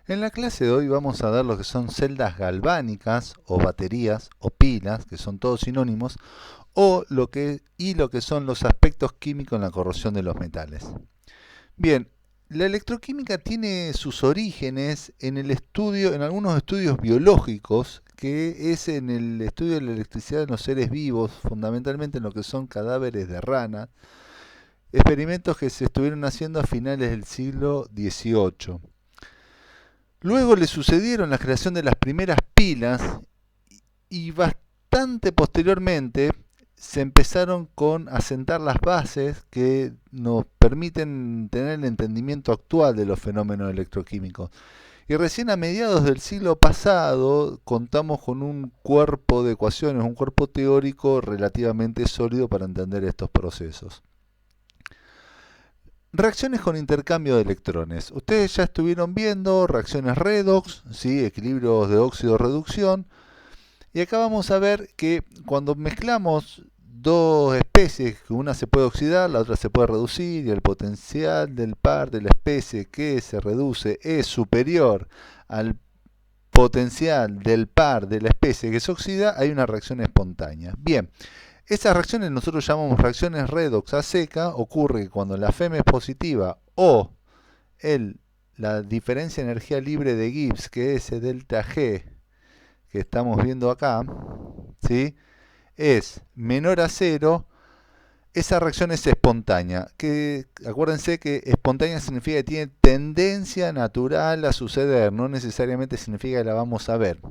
En la clase de hoy vamos a ver lo que son celdas galvánicas o baterías o pilas, que son todos sinónimos, lo que son los aspectos químicos en la corrosión de los metales. Bien, la electroquímica tiene sus orígenes en el estudio, en algunos estudios biológicos, que es en el estudio de la electricidad en los seres vivos, fundamentalmente en lo que son cadáveres de rana, experimentos que se estuvieron haciendo a finales del siglo XVIII. Luego le sucedieron la creación de las primeras pilas y bastante posteriormente se empezaron con asentar las bases que nos permiten tener el entendimiento actual de los fenómenos electroquímicos. Y recién a mediados del siglo pasado contamos con un cuerpo de ecuaciones, un cuerpo teórico relativamente sólido para entender estos procesos. Reacciones con intercambio de electrones. Ustedes ya estuvieron viendo reacciones redox, ¿sí? Equilibrios de óxido-reducción. Y acá vamos a ver que cuando mezclamos dos especies, que una se puede oxidar, la otra se puede reducir, y el potencial del par de la especie que se reduce es superior al potencial del par de la especie que se oxida, hay una reacción espontánea. Bien, esas reacciones nosotros llamamos reacciones redox a seca. Ocurre que cuando la FEM es positiva o la diferencia de energía libre de Gibbs, que es delta G, que estamos viendo acá, ¿sí?, es menor a cero, esa reacción es espontánea. Que, acuérdense que espontánea significa que tiene tendencia natural a suceder, no necesariamente significa que la vamos a ver.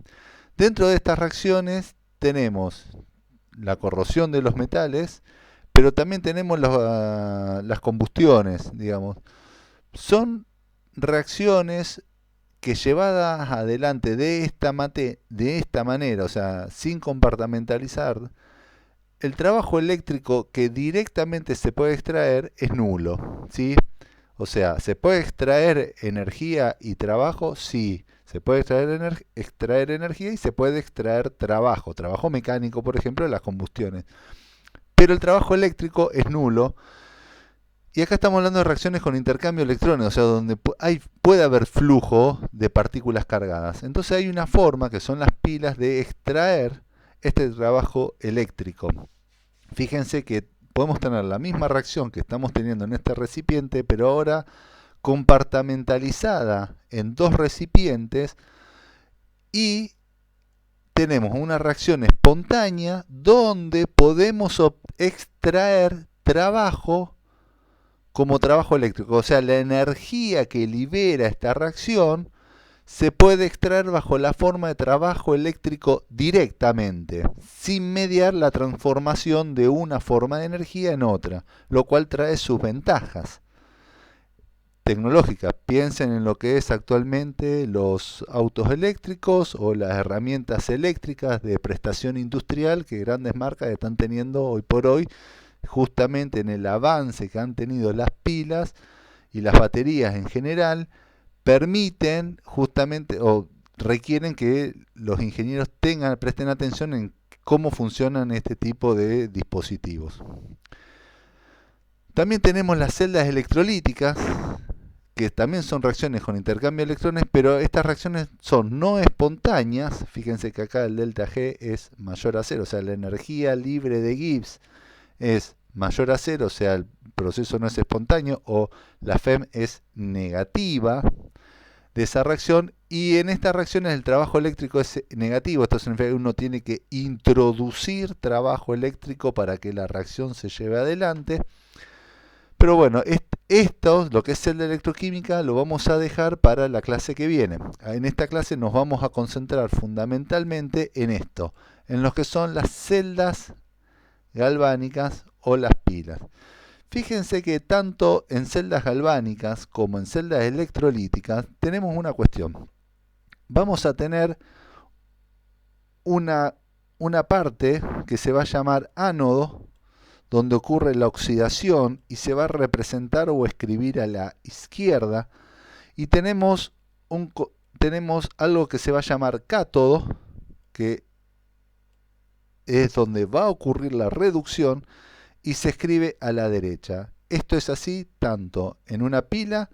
Dentro de estas reacciones tenemos la corrosión de los metales, pero también tenemos las combustiones, digamos. Son reacciones que llevadas adelante de esta manera, o sea, sin compartimentalizar, el trabajo eléctrico que directamente se puede extraer es nulo, ¿sí? O sea, ¿se puede extraer energía y trabajo? Sí. Se puede extraer energía y se puede extraer trabajo mecánico, por ejemplo, de las combustiones. Pero el trabajo eléctrico es nulo. Y acá estamos hablando de reacciones con intercambio de electrones, o sea, donde puede haber flujo de partículas cargadas. Entonces hay una forma, que son las pilas, de extraer este trabajo eléctrico. Fíjense que podemos tener la misma reacción que estamos teniendo en este recipiente, pero ahora compartimentalizada en dos recipientes, y tenemos una reacción espontánea donde podemos extraer trabajo como trabajo eléctrico. O sea, la energía que libera esta reacción se puede extraer bajo la forma de trabajo eléctrico directamente, sin mediar la transformación de una forma de energía en otra, lo cual trae sus ventajas tecnológicas. Piensen en lo que es actualmente los autos eléctricos o las herramientas eléctricas de prestación industrial que grandes marcas están teniendo hoy por hoy, justamente en el avance que han tenido las pilas y las baterías en general, permiten justamente o requieren que los ingenieros presten atención en cómo funcionan este tipo de dispositivos. También tenemos las celdas electrolíticas, que también son reacciones con intercambio de electrones, pero estas reacciones son no espontáneas. Fíjense que acá el delta G es mayor a cero, o sea, la energía libre de Gibbs es mayor a cero, o sea, el proceso no es espontáneo, o la FEM es negativa de esa reacción, y en estas reacciones el trabajo eléctrico es negativo. Esto significa que uno tiene que introducir trabajo eléctrico para que la reacción se lleve adelante. Pero bueno, esto, lo que es celda electroquímica, lo vamos a dejar para la clase que viene. En esta clase nos vamos a concentrar fundamentalmente en esto, en lo que son las celdas galvánicas o las pilas. Fíjense que tanto en celdas galvánicas como en celdas electrolíticas tenemos una cuestión. Vamos a tener una parte que se va a llamar ánodo, donde ocurre la oxidación y se va a representar o escribir a la izquierda. Y tenemos algo que se va a llamar cátodo, que es donde va a ocurrir la reducción, y se escribe a la derecha. Esto es así tanto en una pila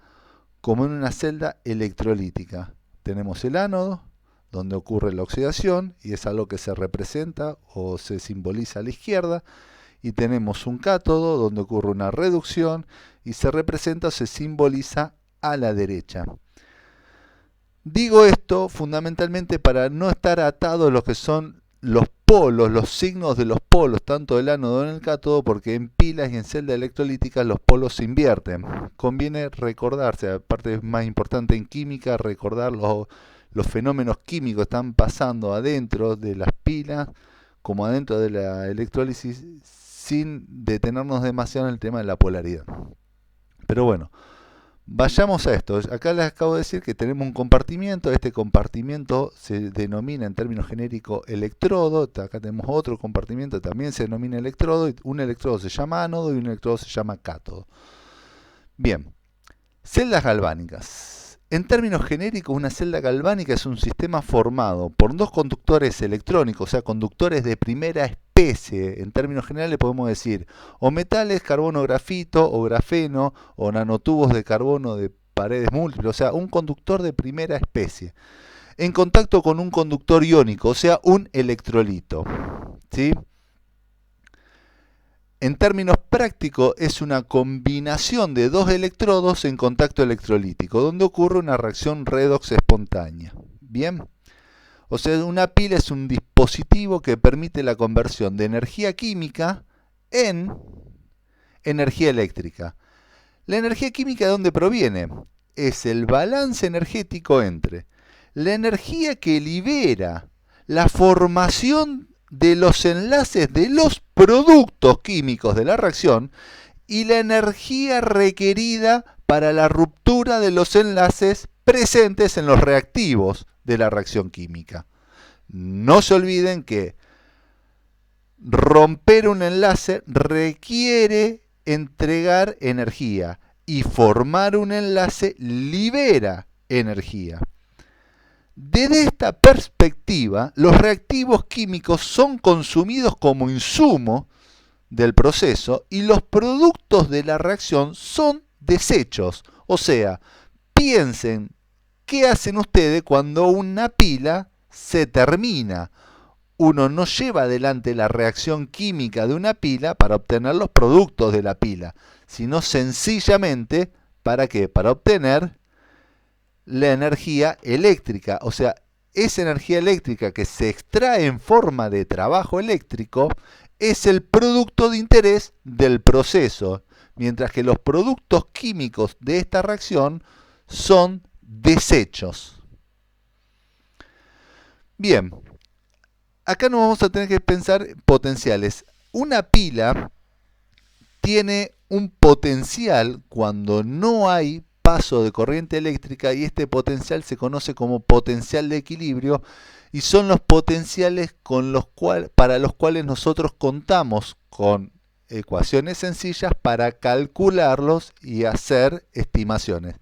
como en una celda electrolítica. tenemos el ánodo, donde ocurre la oxidación, y es algo que se representa o se simboliza a la izquierda, y tenemos un cátodo, donde ocurre una reducción, y se representa o se simboliza a la derecha. Digo esto fundamentalmente para no estar atado a lo que son los polos, los signos de los polos, tanto del ánodo en el cátodo, porque en pilas y en celdas electrolíticas los polos se invierten. Conviene recordarse, aparte es más importante en química, recordar los fenómenos químicos que están pasando adentro de las pilas como adentro de la electrólisis, sin detenernos demasiado en el tema de la polaridad. Pero bueno, vayamos a esto. Acá les acabo de decir que tenemos un compartimiento. Este compartimiento se denomina en términos genéricos electrodo. Acá tenemos otro compartimiento, también se denomina electrodo. Un electrodo se llama ánodo y un electrodo se llama cátodo. Bien, celdas galvánicas. En términos genéricos, una celda galvánica es un sistema formado por dos conductores electrónicos, o sea, conductores de primera especie. En términos generales podemos decir o metales, carbono, grafito, o grafeno, o nanotubos de carbono de paredes múltiples, o sea, un conductor de primera especie, en contacto con un conductor iónico, o sea, un electrolito. ¿Sí? En términos prácticos, es una combinación de dos electrodos en contacto electrolítico, donde ocurre una reacción redox espontánea. Bien, o sea, una pila es un dispositivo que permite la conversión de energía química en energía eléctrica. ¿La energía química de dónde proviene? Es el balance energético entre la energía que libera la formación de los enlaces de los productos químicos de la reacción y la energía requerida para la ruptura de los enlaces presentes en los reactivos de la reacción química. No se olviden que romper un enlace requiere entregar energía y formar un enlace libera energía. Desde esta perspectiva, los reactivos químicos son consumidos como insumo del proceso y los productos de la reacción son desechos. O sea, piensen, ¿qué hacen ustedes cuando una pila se termina? Uno no lleva adelante la reacción química de una pila para obtener los productos de la pila, sino sencillamente, ¿para qué? Para obtener la energía eléctrica, o sea, esa energía eléctrica que se extrae en forma de trabajo eléctrico es el producto de interés del proceso, mientras que los productos químicos de esta reacción son desechos. Bien, acá nos vamos a tener que pensar potenciales. Una pila tiene un potencial cuando no hay paso de corriente eléctrica, y este potencial se conoce como potencial de equilibrio, y son los potenciales para los cuales nosotros contamos con ecuaciones sencillas para calcularlos y hacer estimaciones.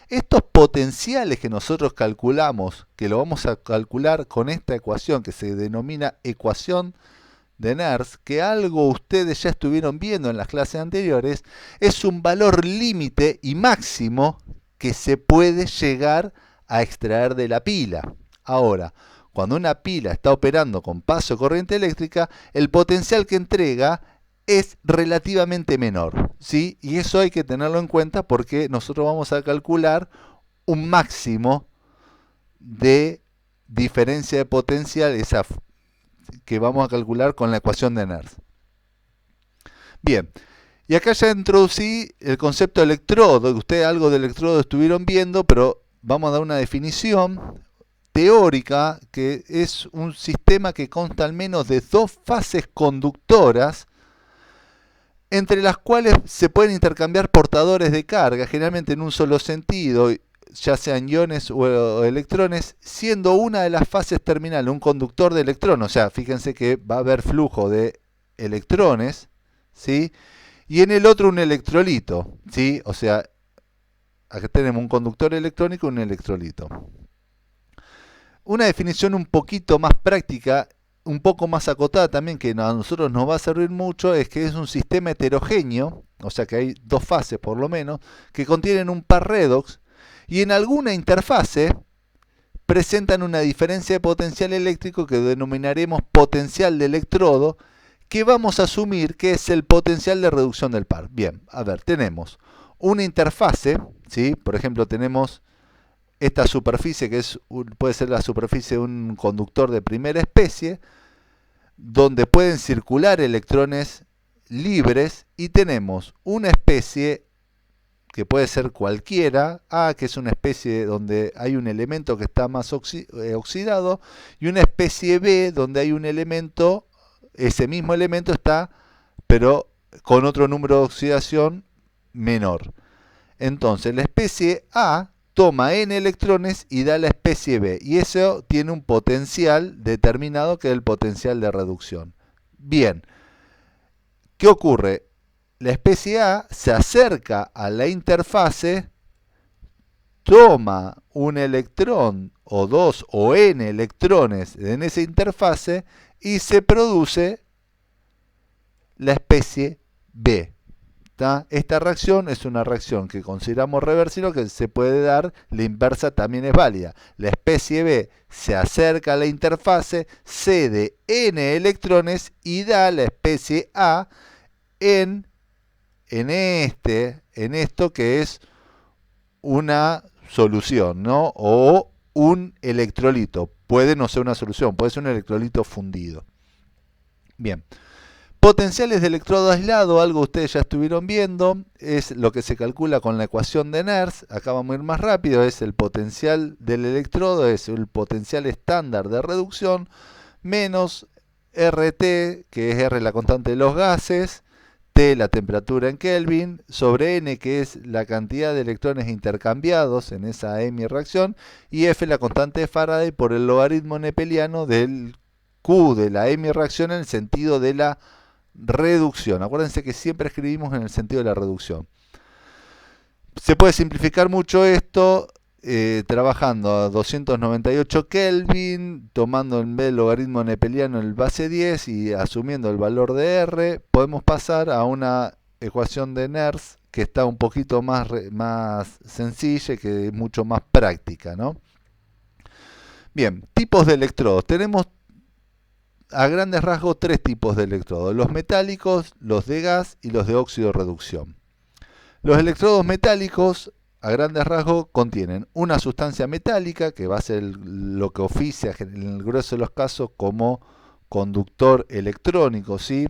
Estos potenciales que nosotros calculamos, que lo vamos a calcular con esta ecuación que se denomina ecuación de Nernst, que algo ustedes ya estuvieron viendo en las clases anteriores, es un valor límite y máximo que se puede llegar a extraer de la pila. Ahora, cuando una pila está operando con paso de corriente eléctrica, el potencial que entrega es relativamente menor, ¿sí? Y eso hay que tenerlo en cuenta porque nosotros vamos a calcular un máximo de diferencia de potencial, que vamos a calcular con la ecuación de Nernst. Bien, y acá ya introducí el concepto de electrodo. Ustedes algo de electrodo estuvieron viendo, pero vamos a dar una definición teórica, que es un sistema que consta al menos de dos fases conductoras, entre las cuales se pueden intercambiar portadores de carga, generalmente en un solo sentido, ya sean iones o electrones, siendo una de las fases terminales un conductor de electrones. O sea, fíjense que va a haber flujo de electrones, ¿sí? Y en el otro un electrolito, ¿sí? O sea, acá tenemos un conductor electrónico y un electrolito. Una definición un poquito más práctica, un poco más acotada también, que a nosotros nos va a servir mucho, es que es un sistema heterogéneo, o sea que hay dos fases por lo menos, que contienen un par redox, y en alguna interfase presentan una diferencia de potencial eléctrico que denominaremos potencial de electrodo, que vamos a asumir que es el potencial de reducción del par. Bien, a ver, tenemos una interfase, ¿sí? Por ejemplo, tenemos esta superficie que puede ser la superficie de un conductor de primera especie, donde pueden circular electrones libres, y tenemos una especie que puede ser cualquiera, A, que es una especie donde hay un elemento que está más oxidado, y una especie B, donde hay un elemento, ese mismo elemento está, pero con otro número de oxidación menor. Entonces, la especie A toma n electrones y da a la especie B, y eso tiene un potencial determinado, que es el potencial de reducción. Bien, ¿qué ocurre? La especie A se acerca a la interfase, toma un electrón o dos o n electrones en esa interfase y se produce la especie B. Esta reacción es una reacción que consideramos reversible, que se puede dar, la inversa también es válida. La especie B se acerca a la interfase, cede n electrones y da a la especie A en esto que es una solución, ¿no? O un electrolito. Puede no ser una solución, puede ser un electrolito fundido. Bien. Potenciales de electrodo aislado, algo ustedes ya estuvieron viendo, es lo que se calcula con la ecuación de Nernst. Acá vamos a ir más rápido, es el potencial del electrodo, es el potencial estándar de reducción, menos RT, que es R la constante de los gases, T la temperatura en Kelvin, sobre N, que es la cantidad de electrones intercambiados en esa hemi-reacción, y F la constante de Faraday por el logaritmo nepeliano del Q de la hemi-reacción en el sentido de la reducción. Acuérdense que siempre escribimos en el sentido de la reducción. Se puede simplificar mucho esto trabajando a 298 Kelvin, tomando en vez del logaritmo nepeliano el base 10 y asumiendo el valor de R. Podemos pasar a una ecuación de Nernst que está un poquito más sencilla y que es mucho más práctica, ¿no? Bien, tipos de electrodos. Tenemos a grandes rasgos tres tipos de electrodos: los metálicos, los de gas y los de óxido de reducción. Los electrodos metálicos, a grandes rasgos, contienen una sustancia metálica que va a ser lo que oficia en el grueso de los casos como conductor electrónico, ¿sí?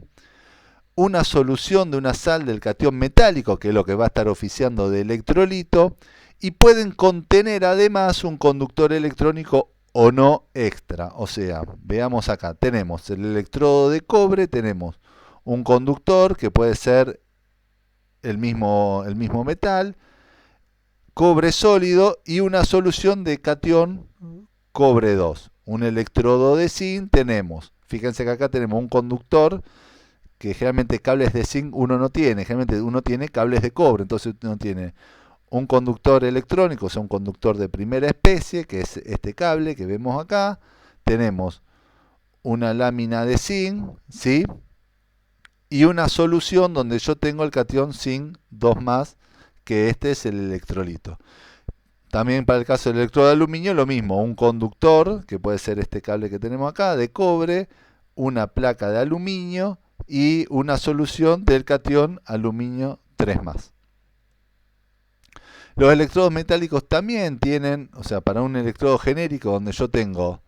Una solución de una sal del catión metálico, que es lo que va a estar oficiando de electrolito, y pueden contener además un conductor electrónico o no extra. O sea, veamos acá, tenemos el electrodo de cobre, tenemos un conductor que puede ser el mismo metal, cobre sólido, y una solución de catión cobre 2. Un electrodo de zinc tenemos, fíjense que acá tenemos un conductor, que generalmente cables de zinc uno no tiene, generalmente uno tiene cables de cobre, entonces uno tiene un conductor electrónico, o sea, un conductor de primera especie, que es este cable que vemos acá. Tenemos una lámina de zinc, ¿sí? Y una solución donde yo tengo el catión zinc 2+, que este es el electrolito. También para el caso del electrodo de aluminio, lo mismo, un conductor, que puede ser este cable que tenemos acá, de cobre, una placa de aluminio y una solución del catión aluminio 3+. Los electrodos metálicos también tienen, o sea, para un electrodo genérico donde yo tengo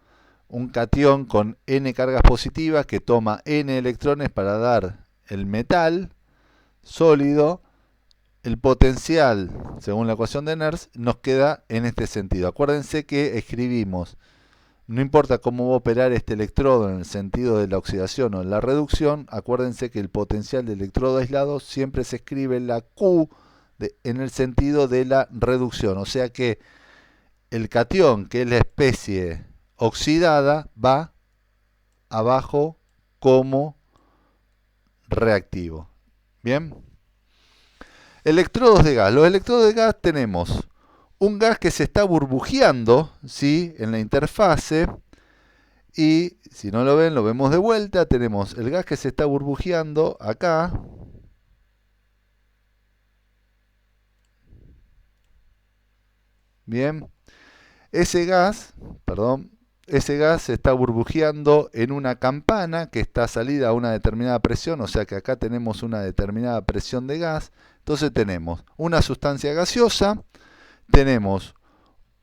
un catión con n cargas positivas que toma n electrones para dar el metal sólido, el potencial, según la ecuación de Nernst, nos queda en este sentido. Acuérdense que escribimos, no importa cómo va a operar este electrodo en el sentido de la oxidación o en la reducción, acuérdense que el potencial del electrodo aislado siempre se escribe en la Q en el sentido de la reducción. O sea que el catión, que es la especie oxidada, va abajo como reactivo. Bien. Electrodos de gas. Los electrodos de gas tenemos un gas que se está burbujeando, ¿sí?, en la interfase. Y si no lo ven, lo vemos de vuelta. Tenemos el gas que se está burbujeando acá. Bien. Ese gas, perdón, ese gas se está burbujeando en una campana que está salida a una determinada presión, o sea que acá tenemos una determinada presión de gas. Entonces tenemos una sustancia gaseosa, tenemos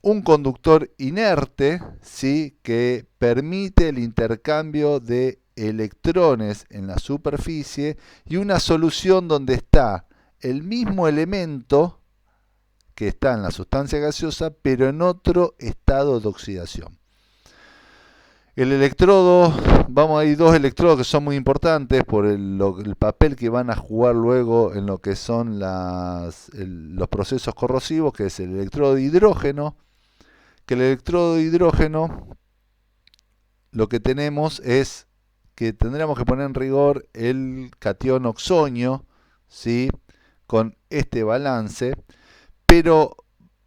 un conductor inerte, ¿sí?, que permite el intercambio de electrones en la superficie, y una solución donde está el mismo elemento que está en la sustancia gaseosa, pero en otro estado de oxidación. El electrodo, vamos a ir dos electrodos que son muy importantes por el papel que van a jugar luego en lo que son los procesos corrosivos, que es el electrodo de hidrógeno. Que el electrodo de hidrógeno, lo que tenemos es que tendríamos que poner en rigor el catión oxonio, ¿sí?, con este balance, pero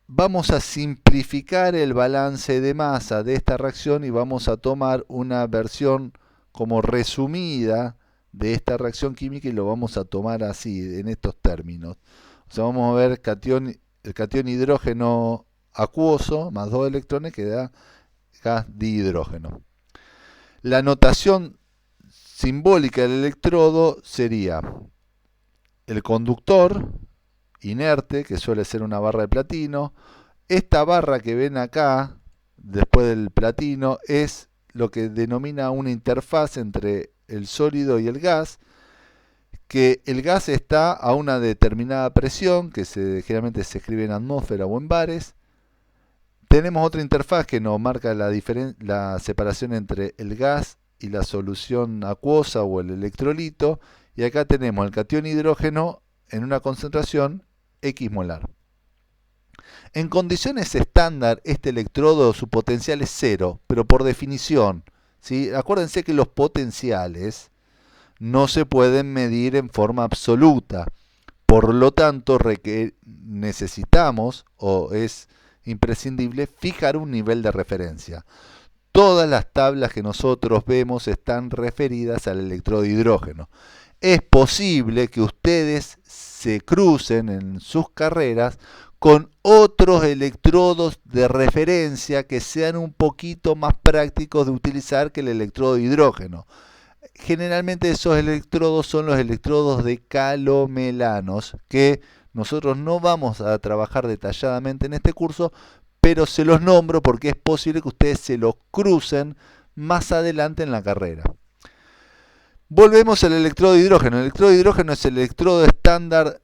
vamos a simplificar el balance de masa de esta reacción y vamos a tomar una versión como resumida de esta reacción química y lo vamos a tomar así, en estos términos. O sea, vamos a ver el catión hidrógeno acuoso más 2 electrones que da gas dihidrógeno. La notación simbólica del electrodo sería el conductor inerte, que suele ser una barra de platino. Esta barra que ven acá, después del platino, es lo que denomina una interfaz entre el sólido y el gas, que el gas está a una determinada presión, que generalmente se escribe en atmósfera o en bares. Tenemos otra interfaz que nos marca la separación entre el gas y la solución acuosa o el electrolito. Y acá tenemos el catión hidrógeno en una concentración X molar. En condiciones estándar, este electrodo, su potencial es cero, pero por definición, ¿sí? Acuérdense que los potenciales no se pueden medir en forma absoluta. Por lo tanto, necesitamos, o es imprescindible, fijar un nivel de referencia. Todas las tablas que nosotros vemos están referidas al electrodo de hidrógeno. Es posible que ustedes se crucen en sus carreras con otros electrodos de referencia que sean un poquito más prácticos de utilizar que el electrodo de hidrógeno. Generalmente esos electrodos son los electrodos de calomelanos, que nosotros no vamos a trabajar detalladamente en este curso, pero se los nombro porque es posible que ustedes se los crucen más adelante en la carrera. Volvemos al electrodo de hidrógeno. El electrodo de hidrógeno es el electrodo estándar.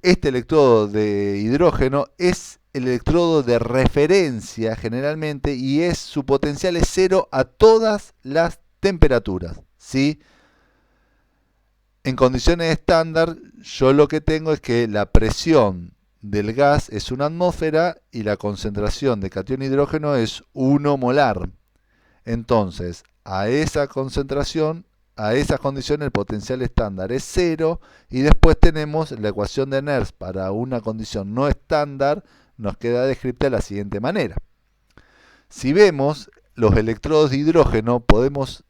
Este electrodo de hidrógeno es el electrodo de referencia generalmente, y su potencial es cero a todas las temperaturas, ¿sí? En condiciones estándar, yo lo que tengo es que la presión del gas es una atmósfera y la concentración de catión hidrógeno es 1 molar. Entonces, a esa concentración, a esas condiciones, el potencial estándar es 0, y después tenemos la ecuación de Nernst para una condición no estándar, nos queda descrita de la siguiente manera. Si vemos los electrodos de hidrógeno, podemos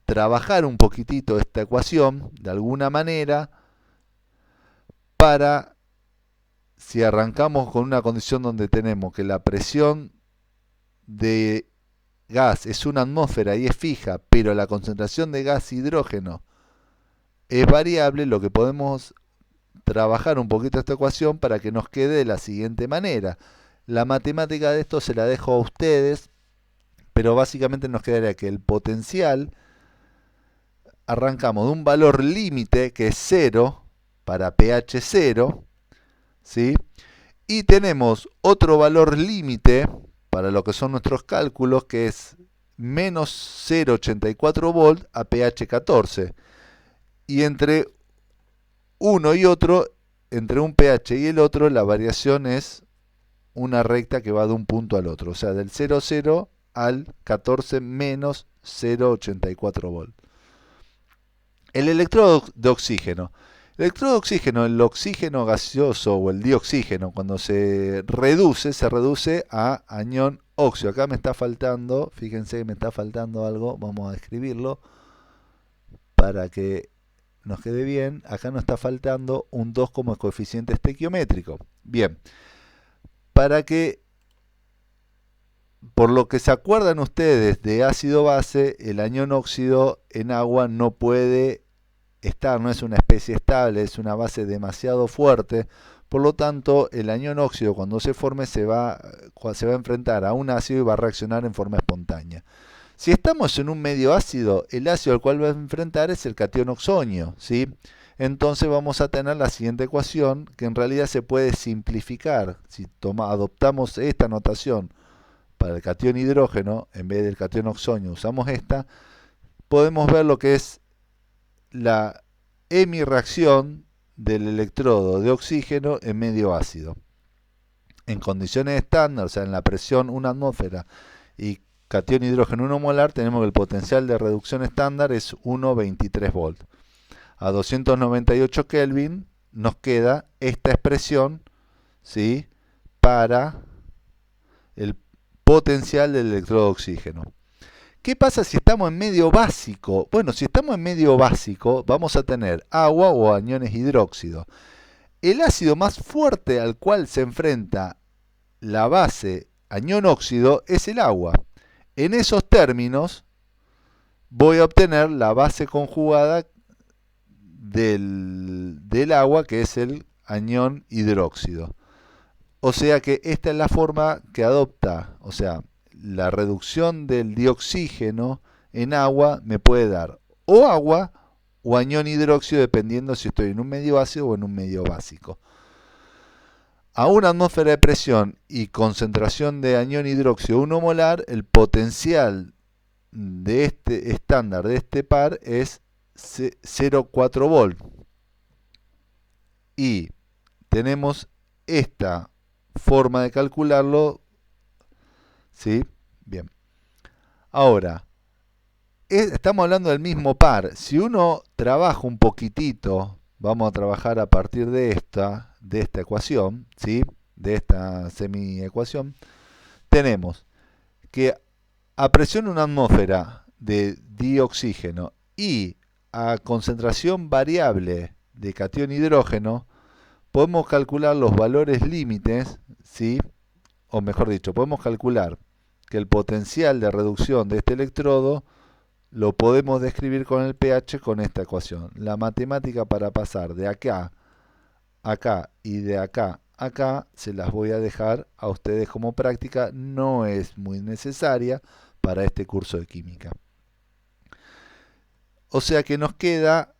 trabajar un poquitito esta ecuación de alguna manera para, si arrancamos con una condición donde tenemos que la presión de gas es una atmósfera y es fija, pero la concentración de gas hidrógeno es variable, lo que podemos trabajar un poquito esta ecuación para que nos quede de la siguiente manera. La matemática de esto se la dejo a ustedes, pero básicamente nos quedaría que el potencial, arrancamos de un valor límite que es 0 para pH 0, ¿sí? Y tenemos otro valor límite para lo que son nuestros cálculos, que es menos 0,84 volt a pH 14. Y entre uno y otro, entre un pH y el otro, la variación es una recta que va de un punto al otro, o sea, del 0,0 al 14 menos 0,84 volt. El electrodo de oxígeno. El electrodo de oxígeno, el oxígeno gaseoso o el dioxígeno, cuando se reduce a anión óxido. Acá me está faltando, fíjense que me está faltando algo, vamos a escribirlo para que nos quede bien. Acá nos está faltando un 2 como coeficiente estequiométrico. Bien, para que por lo que se acuerdan ustedes de ácido base, el anión óxido en agua no puede estar, no es una especie estable, es una base demasiado fuerte. Por lo tanto, el anión óxido cuando se forme se va a enfrentar a un ácido y va a reaccionar en forma espontánea. Si estamos en un medio ácido, el ácido al cual va a enfrentar es el catión oxonio, ¿sí? Entonces vamos a tener la siguiente ecuación que en realidad se puede simplificar. Si adoptamos esta notación para el catión hidrógeno, en vez del catión oxonio usamos esta, podemos ver lo que es la hemirreacción del electrodo de oxígeno en medio ácido. En condiciones estándar, o sea, en la presión 1 atmósfera y catión hidrógeno 1 molar, tenemos que el potencial de reducción estándar es 1,23 volt. A 298 Kelvin nos queda esta expresión, ¿sí?, para el potencial del electrodo de oxígeno. ¿Qué pasa si estamos en medio básico? Bueno, si estamos en medio básico, vamos a tener agua o aniones hidróxido. El ácido más fuerte al cual se enfrenta la base anión óxido es el agua. En esos términos voy a obtener la base conjugada del agua, que es el anión hidróxido. O sea que esta es la forma que adopta, o sea, la reducción del dioxígeno en agua me puede dar o agua o anión hidróxido, dependiendo si estoy en un medio ácido o en un medio básico. A una atmósfera de presión y concentración de anión hidróxido 1 molar, el potencial de este estándar de este par es 0,4 volt. Y tenemos esta forma de calcularlo, ¿sí? Bien. Ahora, estamos hablando del mismo par. Si uno trabaja un poquitito, vamos a trabajar a partir de esta ecuación, ¿sí?, de esta semiecuación, tenemos que a presión 1 atmósfera de dioxígeno y a concentración variable de catión hidrógeno, podemos calcular los valores límites, ¿sí?, o mejor dicho, podemos calcular que el potencial de reducción de este electrodo lo podemos describir con el pH con esta ecuación. La matemática para pasar de acá a acá y de acá a acá se las voy a dejar a ustedes como práctica, no es muy necesaria para este curso de química. O sea que nos queda,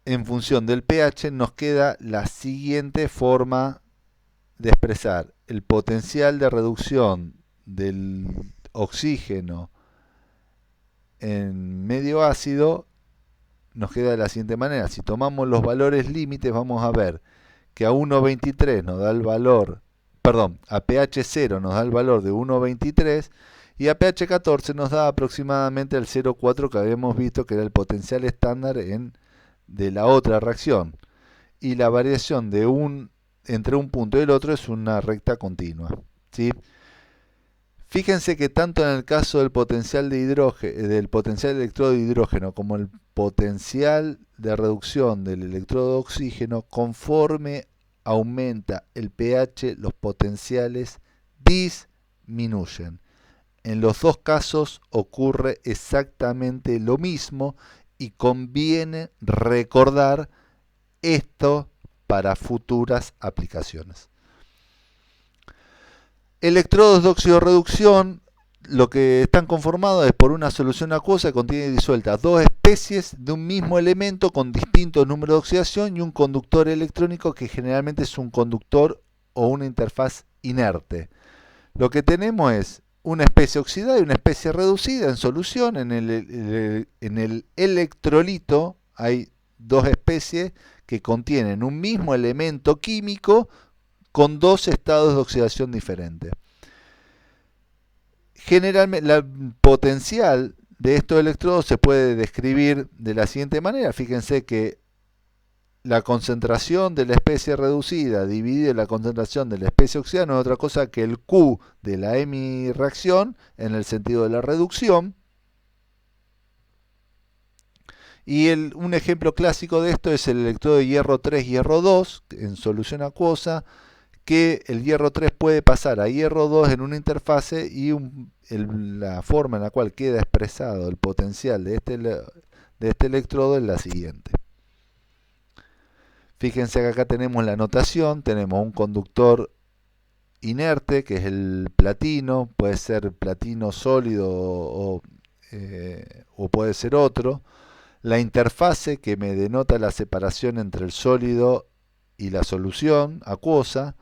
en función del pH, nos queda la siguiente forma de expresar el potencial de reducción del oxígeno en medio ácido. Nos queda de la siguiente manera: si tomamos los valores límites, vamos a ver que a 1,23 nos da el valor, perdón, a pH 0 nos da el valor de 1,23 y a pH 14 nos da aproximadamente el 0,4 que habíamos visto que era el potencial estándar de la otra reacción. Y la variación entre un punto y el otro es una recta continua, ¿sí? Fíjense que tanto en el caso del potencial del potencial de electrodo de hidrógeno como el potencial de reducción del electrodo de oxígeno, conforme aumenta el pH, los potenciales disminuyen. En los dos casos ocurre exactamente lo mismo y conviene recordar esto para futuras aplicaciones. Electrodos de oxidorreducción, lo que están conformados es por una solución acuosa que contiene disueltas dos especies de un mismo elemento con distintos números de oxidación y un conductor electrónico que generalmente es un conductor o una interfaz inerte. Lo que tenemos es una especie oxidada y una especie reducida en solución. En el electrolito hay dos especies que contienen un mismo elemento químico con dos estados de oxidación diferentes. Generalmente, el potencial de estos electrodos se puede describir de la siguiente manera. Fíjense que la concentración de la especie reducida dividida la concentración de la especie oxidada no es otra cosa que el Q de la hemirreacción en el sentido de la reducción. Y un ejemplo clásico de esto es el electrodo de hierro 3, hierro 2 en solución acuosa, que el hierro 3 puede pasar a hierro 2 en una interfase y la forma en la cual queda expresado el potencial de este electrodo es la siguiente. Fíjense que acá tenemos la notación, tenemos un conductor inerte, que es el platino, puede ser platino sólido o puede ser otro. La interfase, que me denota la separación entre el sólido y la solución acuosa.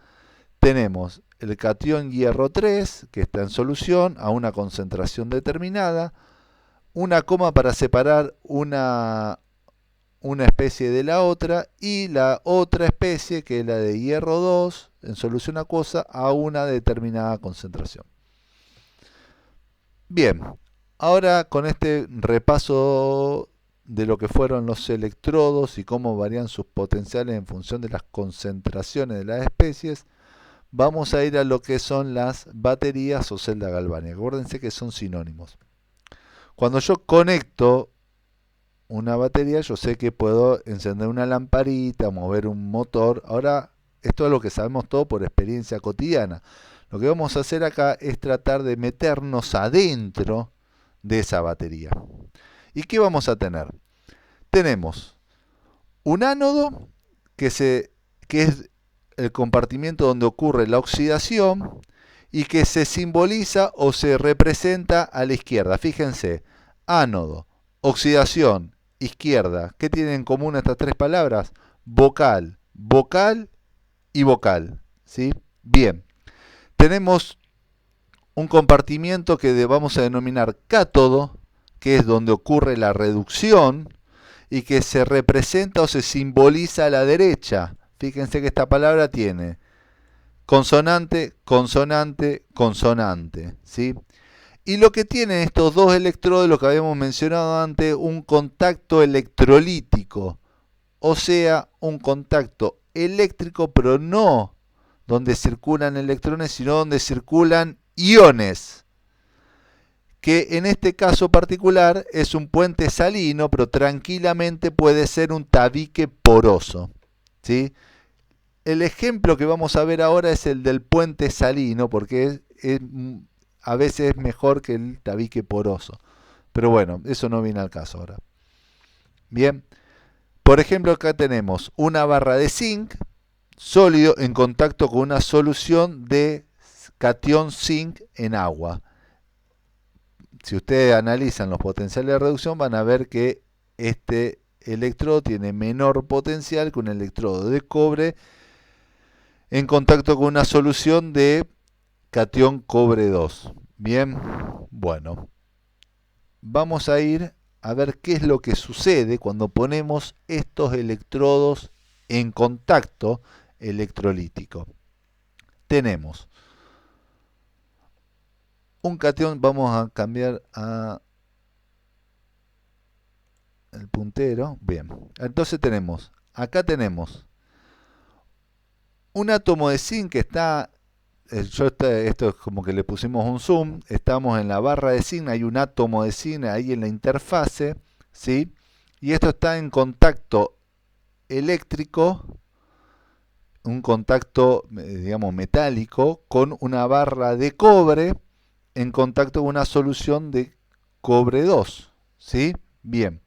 Tenemos el catión hierro 3, que está en solución a una concentración determinada. Una coma para separar una especie de la otra, y la otra especie, que es la de hierro 2 en solución acuosa a una determinada concentración. Bien, ahora con este repaso de lo que fueron los electrodos y cómo varían sus potenciales en función de las concentraciones de las especies, vamos a ir a lo que son las baterías o celdas galvánicas. Acuérdense que son sinónimos. Cuando yo conecto una batería, yo sé que puedo encender una lamparita, mover un motor. Ahora, esto es lo que sabemos todo por experiencia cotidiana. Lo que vamos a hacer acá es tratar de meternos adentro de esa batería. ¿Y qué vamos a tener? Tenemos un ánodo, que es el compartimiento donde ocurre la oxidación y que se simboliza o se representa a la izquierda. Fíjense, ánodo, oxidación, izquierda. ¿Qué tienen en común estas tres palabras? Vocal, vocal y vocal. ¿Sí? Bien. Tenemos un compartimiento que vamos a denominar cátodo, que es donde ocurre la reducción y que se representa o se simboliza a la derecha. Fíjense que esta palabra tiene consonante, consonante, consonante, ¿sí? Y lo que tienen estos dos electrodos, lo que habíamos mencionado antes, un contacto electrolítico, o sea, un contacto eléctrico, pero no donde circulan electrones, sino donde circulan iones, que en este caso particular es un puente salino, pero tranquilamente puede ser un tabique poroso, ¿sí? El ejemplo que vamos a ver ahora es el del puente salino, porque a veces es mejor que el tabique poroso. Pero bueno, eso no viene al caso ahora. Bien, por ejemplo, acá tenemos una barra de zinc sólido en contacto con una solución de catión zinc en agua. Si ustedes analizan los potenciales de reducción, van a ver que este electrodo tiene menor potencial que un electrodo de cobre en contacto con una solución de catión cobre 2. Bien, bueno, vamos a ir a ver qué es lo que sucede cuando ponemos estos electrodos en contacto electrolítico. Tenemos un catión, vamos a cambiar a el puntero. Bien, entonces acá tenemos un átomo de zinc que está, esto es como que le pusimos un zoom, estamos en la barra de zinc, hay un átomo de zinc ahí en la interfase, ¿sí? Y esto está en contacto eléctrico, un contacto, digamos, metálico, con una barra de cobre en contacto con una solución de cobre 2, ¿sí? Bien.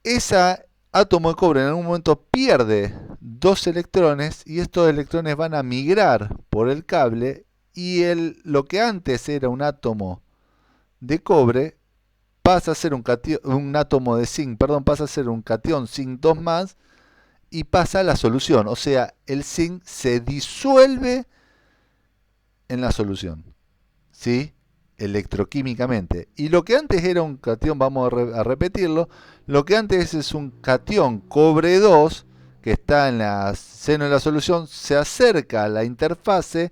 Ese átomo de cobre en algún momento pierde dos electrones y estos electrones van a migrar por el cable y lo que antes era un átomo de cobre pasa a ser un átomo de zinc, perdón, pasa a ser un catión zinc 2 más y pasa a la solución. O sea, el zinc se disuelve en la solución, ¿sí? Electroquímicamente. Y lo que antes era un catión, vamos a repetirlo, lo que antes es un catión cobre 2, que está en el seno de la solución, se acerca a la interfase,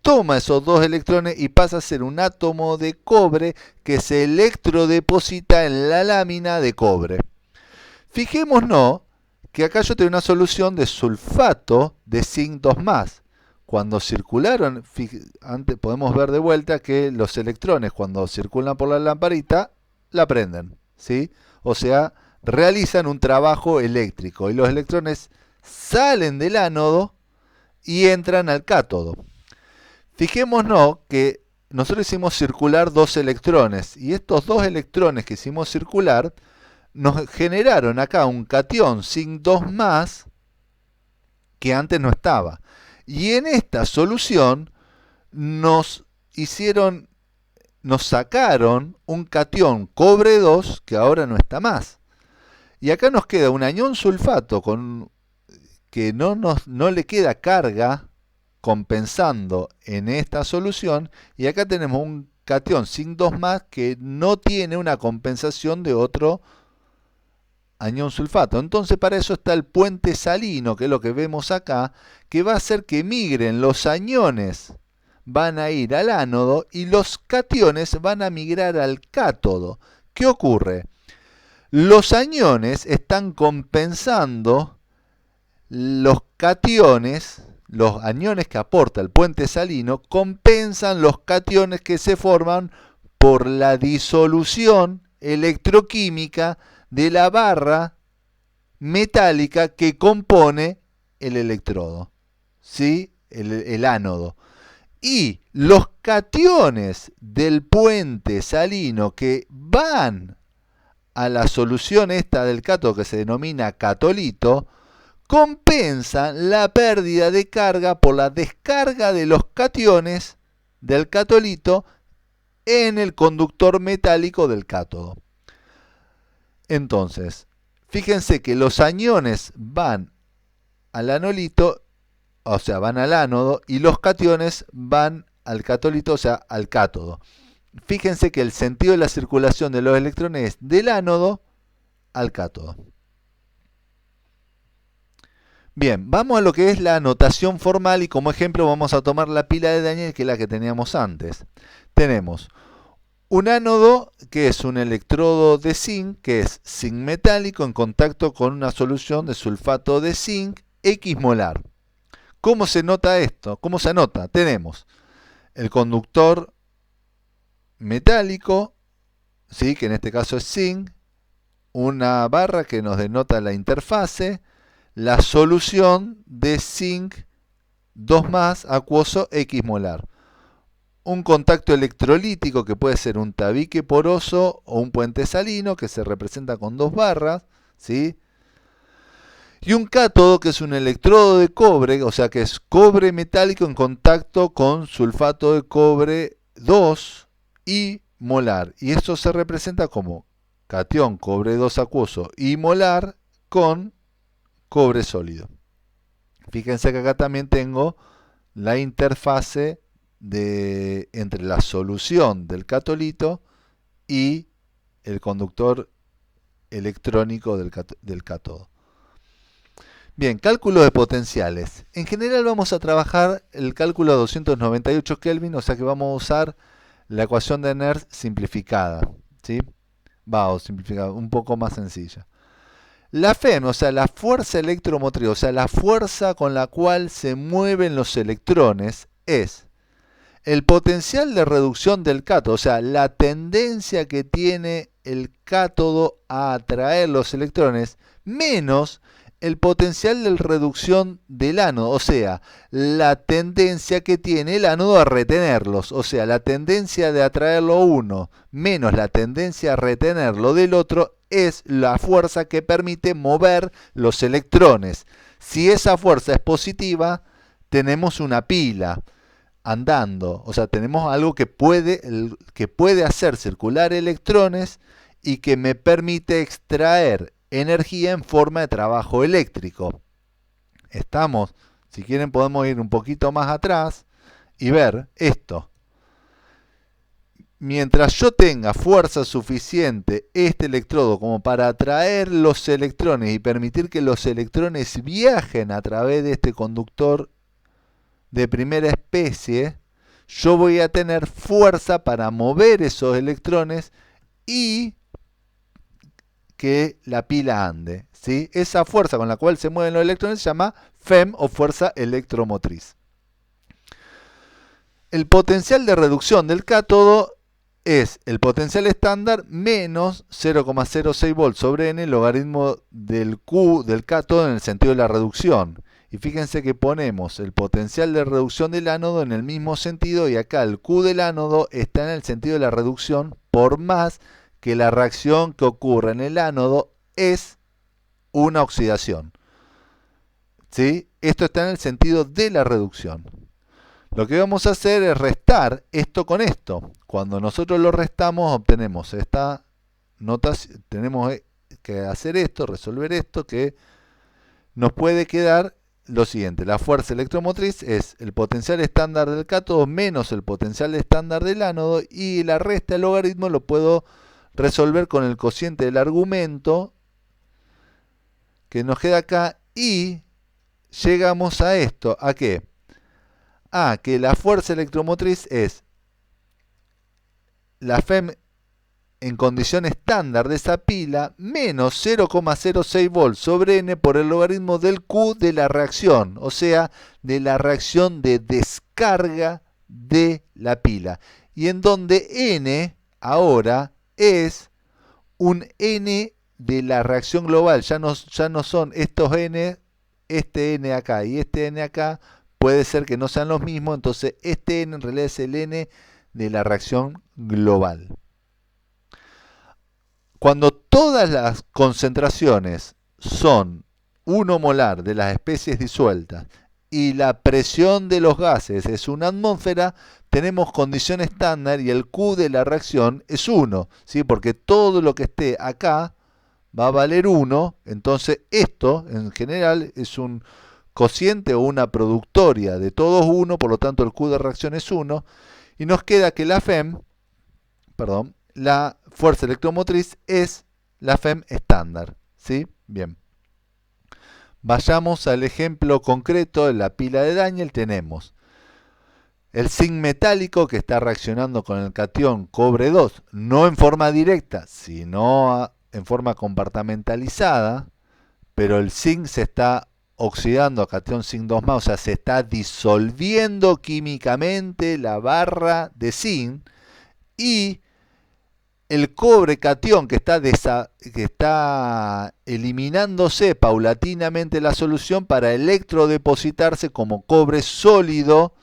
toma esos dos electrones y pasa a ser un átomo de cobre que se electrodeposita en la lámina de cobre. Fijémonos que acá yo tengo una solución de sulfato de zinc 2 más. Cuando circularon, antes podemos ver de vuelta que los electrones cuando circulan por la lamparita la prenden, ¿sí? O sea, realizan un trabajo eléctrico y los electrones salen del ánodo y entran al cátodo. Fijémonos que nosotros hicimos circular dos electrones y estos dos electrones que hicimos circular nos generaron acá un catión zinc 2 más que antes no estaba. Y en esta solución nos sacaron un catión cobre 2 que ahora no está más. Y acá nos queda un anión sulfato que no le queda carga compensando en esta solución, y acá tenemos un catión zinc 2 más que no tiene una compensación de otro anión sulfato. Entonces para eso está el puente salino, que es lo que vemos acá, que va a hacer que migren los aniones, van a ir al ánodo y los cationes van a migrar al cátodo. ¿Qué ocurre? Los aniones están compensando los cationes, los aniones que aporta el puente salino, compensan los cationes que se forman por la disolución electroquímica de la barra metálica que compone el electrodo, ¿sí? El ánodo. Y los cationes del puente salino que van a la solución esta del cátodo, que se denomina catolito, compensan la pérdida de carga por la descarga de los cationes del catolito en el conductor metálico del cátodo. Entonces, fíjense que los aniones van al anolito, o sea, van al ánodo, y los cationes van al catolito, o sea, al cátodo. Fíjense que el sentido de la circulación de los electrones es del ánodo al cátodo. Bien, vamos a lo que es la notación formal y como ejemplo vamos a tomar la pila de Daniel, que es la que teníamos antes. Tenemos un ánodo que es un electrodo de zinc, que es zinc metálico en contacto con una solución de sulfato de zinc X molar. ¿Cómo se nota esto? ¿Cómo se anota? Tenemos el conductor metálico, ¿sí? Que en este caso es zinc, una barra que nos denota la interfase, la solución de zinc 2 más acuoso X molar. Un contacto electrolítico que puede ser un tabique poroso o un puente salino que se representa con dos barras, ¿sí? Y un cátodo que es un electrodo de cobre, o sea que es cobre metálico en contacto con sulfato de cobre 2 y molar. Y esto se representa como catión cobre 2 acuoso y molar con cobre sólido. Fíjense que acá también tengo la interfase entre la solución del catolito y el conductor electrónico del cátodo. Bien, cálculo de potenciales. En general vamos a trabajar el cálculo a 298 Kelvin, o sea que vamos a usar la ecuación de Nernst simplificada, ¿sí? O simplificada, un poco más sencilla. La FEM, o sea, la fuerza electromotriz, o sea, la fuerza con la cual se mueven los electrones, es el potencial de reducción del cátodo, o sea, la tendencia que tiene el cátodo a atraer los electrones, menos el potencial de reducción del ánodo, o sea, la tendencia que tiene el ánodo a retenerlos, o sea, la tendencia de atraerlo uno menos la tendencia a retenerlo del otro es la fuerza que permite mover los electrones. Si esa fuerza es positiva, tenemos una pila andando, o sea, tenemos algo que puede hacer circular electrones y que me permite extraer energía en forma de trabajo eléctrico. Estamos, si quieren podemos ir un poquito más atrás y ver esto. Mientras yo tenga fuerza suficiente este electrodo como para atraer los electrones y permitir que los electrones viajen a través de este conductor de primera especie, yo voy a tener fuerza para mover esos electrones y que la pila ande, ¿sí? Esa fuerza con la cual se mueven los electrones se llama FEM o fuerza electromotriz. El potencial de reducción del cátodo es el potencial estándar menos 0,06 volts sobre n logaritmo del Q del cátodo en el sentido de la reducción. Y fíjense que ponemos el potencial de reducción del ánodo en el mismo sentido y acá el Q del ánodo está en el sentido de la reducción, por más que la reacción que ocurre en el ánodo es una oxidación. ¿Sí? Esto está en el sentido de la reducción. Lo que vamos a hacer es restar esto con esto. Cuando nosotros lo restamos obtenemos esta notación. Tenemos que hacer esto, resolver esto, que nos puede quedar lo siguiente. La fuerza electromotriz es el potencial estándar del cátodo menos el potencial estándar del ánodo, y la resta del logaritmo lo puedo resolver con el cociente del argumento que nos queda acá, y llegamos a esto. ¿A qué? A que la fuerza electromotriz es la FEM en condición estándar de esa pila menos 0,06 volts sobre N por el logaritmo del Q de la reacción, o sea, de la reacción de descarga de la pila. Y en donde N ahora es un N de la reacción global. Ya no son estos N, este N acá y este N acá, puede ser que no sean los mismos, entonces este N en realidad es el N de la reacción global. Cuando todas las concentraciones son 1 molar de las especies disueltas y la presión de los gases es una atmósfera, tenemos condición estándar y el Q de la reacción es 1, ¿sí? Porque todo lo que esté acá va a valer 1, entonces esto en general es un cociente o una productoria de todos 1, por lo tanto el Q de reacción es 1, y nos queda que la FEM, la fuerza electromotriz es la FEM estándar, ¿sí? Bien. Vayamos al ejemplo concreto de la pila de Daniel. Tenemos el zinc metálico que está reaccionando con el catión cobre 2, no en forma directa, sino en forma compartimentalizada, pero el zinc se está oxidando a catión zinc 2+, o sea, se está disolviendo químicamente la barra de zinc, y el cobre catión que está eliminándose paulatinamente la solución para electrodepositarse como cobre sólido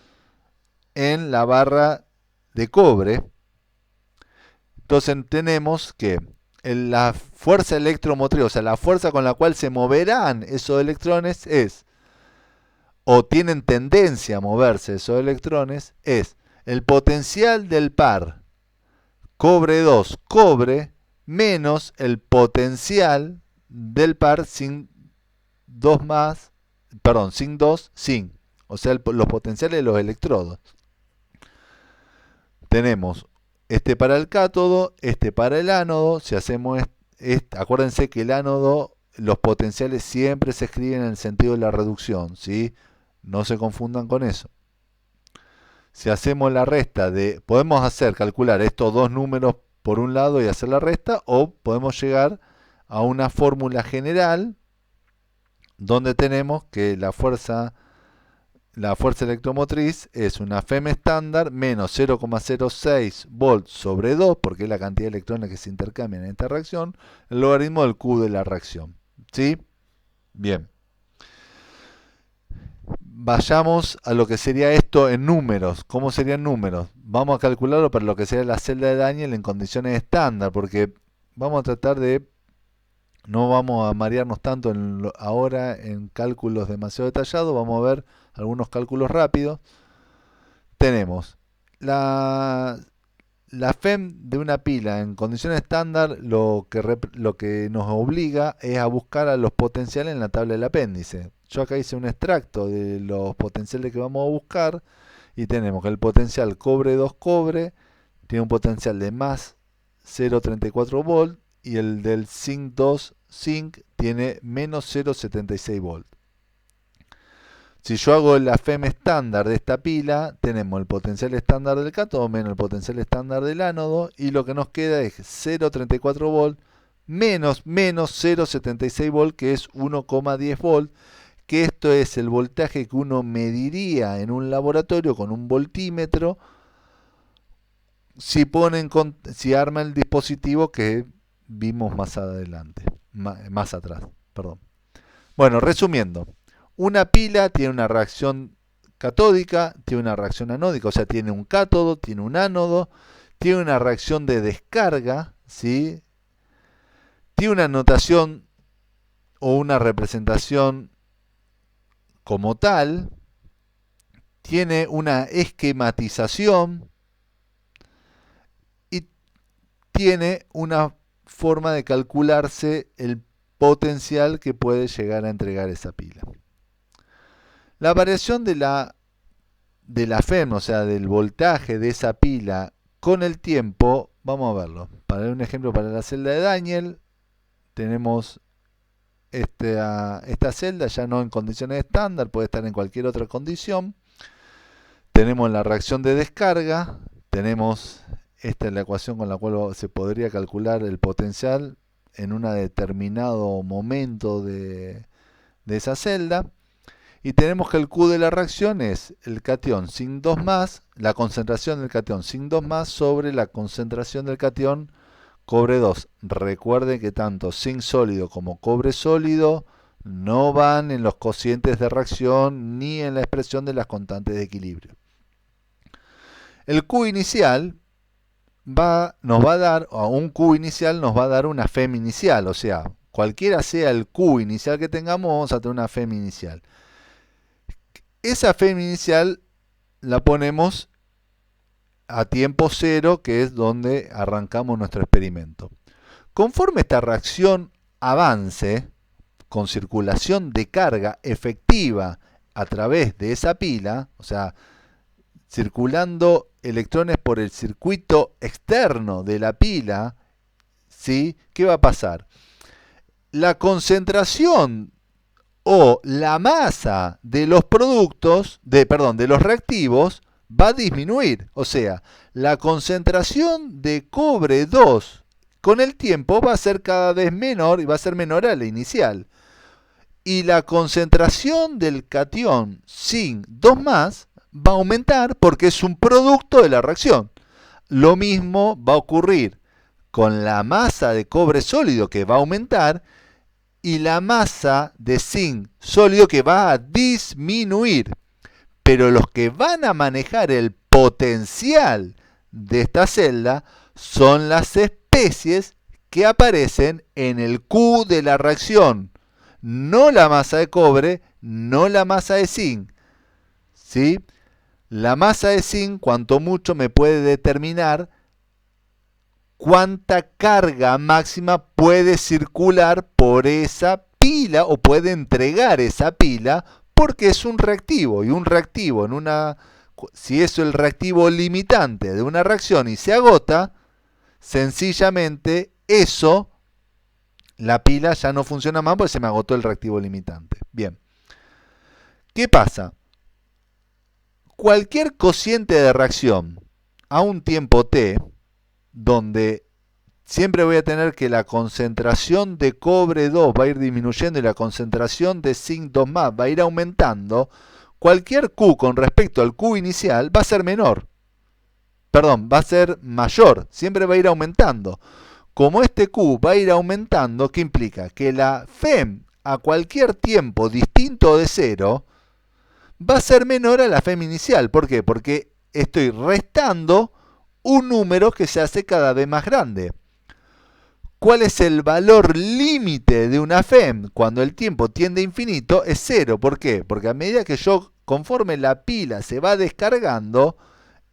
en la barra de cobre. Entonces tenemos que la fuerza electromotriz, o sea, la fuerza con la cual se moverán esos electrones o tienen tendencia a moverse esos electrones, es el potencial del par cobre 2, cobre, menos el potencial del par zinc 2+, zinc 2, zinc. O sea, los potenciales de los electrodos. Tenemos este para el cátodo, este para el ánodo. Si hacemos acuérdense que el ánodo, los potenciales siempre se escriben en el sentido de la reducción, ¿sí? No se confundan con eso. Si hacemos la resta podemos calcular estos dos números por un lado y hacer la resta, o podemos llegar a una fórmula general donde tenemos que la fuerza electromotriz es una FEM estándar menos 0,06 volts sobre 2, porque es la cantidad de electrones que se intercambian en esta reacción, el logaritmo del Q de la reacción. ¿Sí? Bien. Vayamos a lo que sería esto en números. ¿Cómo serían números? Vamos a calcularlo para lo que sería la celda de Daniel en condiciones estándar, porque vamos a tratar de... No vamos a marearnos tanto ahora en cálculos demasiado detallados. Vamos a ver algunos cálculos rápidos. Tenemos la FEM de una pila en condiciones estándar. Lo que nos obliga es a buscar a los potenciales en la tabla del apéndice. Yo acá hice un extracto de los potenciales que vamos a buscar, y tenemos que el potencial cobre 2 cobre tiene un potencial de más 0,34 volt, y el del zinc 2 zinc tiene menos 0,76 volt. Si yo hago la FEM estándar de esta pila, tenemos el potencial estándar del cátodo menos el potencial estándar del ánodo, y lo que nos queda es 0,34 volt menos 0,76 volt, que es 1,10 volt, que esto es el voltaje que uno mediría en un laboratorio con un voltímetro si arma el dispositivo que vimos más adelante, más atrás, perdón. Bueno, resumiendo, Una pila tiene una reacción catódica, tiene una reacción anódica, o sea, tiene un cátodo, tiene un ánodo, tiene una reacción de descarga, ¿sí? Tiene una notación o una representación como tal, tiene una esquematización y tiene una forma de calcularse el potencial que puede llegar a entregar esa pila. La variación de la FEM, o sea, del voltaje de esa pila con el tiempo, vamos a verlo. Para un ejemplo, para la celda de Daniel, tenemos esta celda ya no en condiciones estándar, puede estar en cualquier otra condición. Tenemos la reacción de descarga, tenemos esta es la ecuación con la cual se podría calcular el potencial en un determinado momento de esa celda. Y tenemos que el Q de la reacción es el catión sin 2 más, la concentración del catión sin 2 más sobre la concentración del catión cobre 2. Recuerden que tanto zinc sólido como cobre sólido no van en los cocientes de reacción ni en la expresión de las constantes de equilibrio. El Q inicial nos va a dar, o un Q inicial nos va a dar una FEM inicial, o sea, cualquiera sea el Q inicial que tengamos, vamos a tener una FEM inicial. Esa FEM inicial la ponemos a tiempo cero, que es donde arrancamos nuestro experimento. Conforme esta reacción avance, con circulación de carga efectiva a través de esa pila, o sea, circulando electrones por el circuito externo de la pila, ¿sí? ¿Qué va a pasar? La concentración o la masa de los productos, de los reactivos, va a disminuir. O sea, la concentración de cobre 2 con el tiempo va a ser cada vez menor y va a ser menor a la inicial. Y la concentración del catión zinc 2 más va a aumentar porque es un producto de la reacción. Lo mismo va a ocurrir con la masa de cobre sólido que va a aumentar y la masa de zinc sólido que va a disminuir. Pero los que van a manejar el potencial de esta celda son las especies que aparecen en el Q de la reacción. No la masa de cobre, no la masa de zinc. ¿Sí? La masa de zinc, cuanto mucho, me puede determinar cuánta carga máxima puede circular por esa pila o puede entregar esa pila porque es un reactivo. Y un reactivo, si es el reactivo limitante de una reacción y se agota, sencillamente eso, la pila ya no funciona más porque se me agotó el reactivo limitante. Bien. ¿Qué pasa? Cualquier cociente de reacción a un tiempo t, donde siempre voy a tener que la concentración de cobre 2 va a ir disminuyendo y la concentración de zinc 2 más va a ir aumentando, cualquier Q con respecto al Q inicial va a ser menor. Perdón, va a ser mayor, siempre va a ir aumentando. Como este Q va a ir aumentando, ¿qué implica? Que la FEM a cualquier tiempo distinto de 0 va a ser menor a la FEM inicial. ¿Por qué? Porque estoy restando un número que se hace cada vez más grande. ¿Cuál es el valor límite de una FEM cuando el tiempo tiende a infinito? Es 0. ¿Por qué? Porque a medida que conforme la pila se va descargando,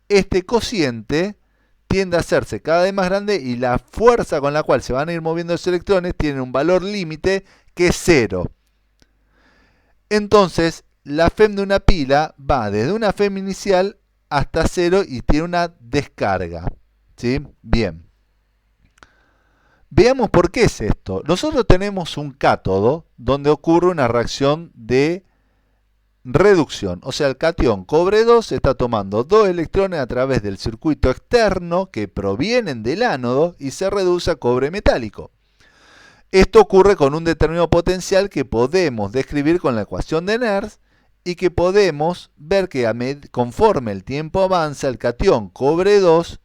este cociente tiende a hacerse cada vez más grande y la fuerza con la cual se van a ir moviendo los electrones tiene un valor límite que es 0. Entonces, la FEM de una pila va desde una FEM inicial hasta 0 y tiene una descarga. ¿Sí? Bien. Veamos por qué es esto. Nosotros tenemos un cátodo donde ocurre una reacción de reducción. O sea, el catión cobre 2 está tomando 2 electrones a través del circuito externo que provienen del ánodo y se reduce a cobre metálico. Esto ocurre con un determinado potencial que podemos describir con la ecuación de Nernst y que podemos ver que conforme el tiempo avanza, el catión cobre 2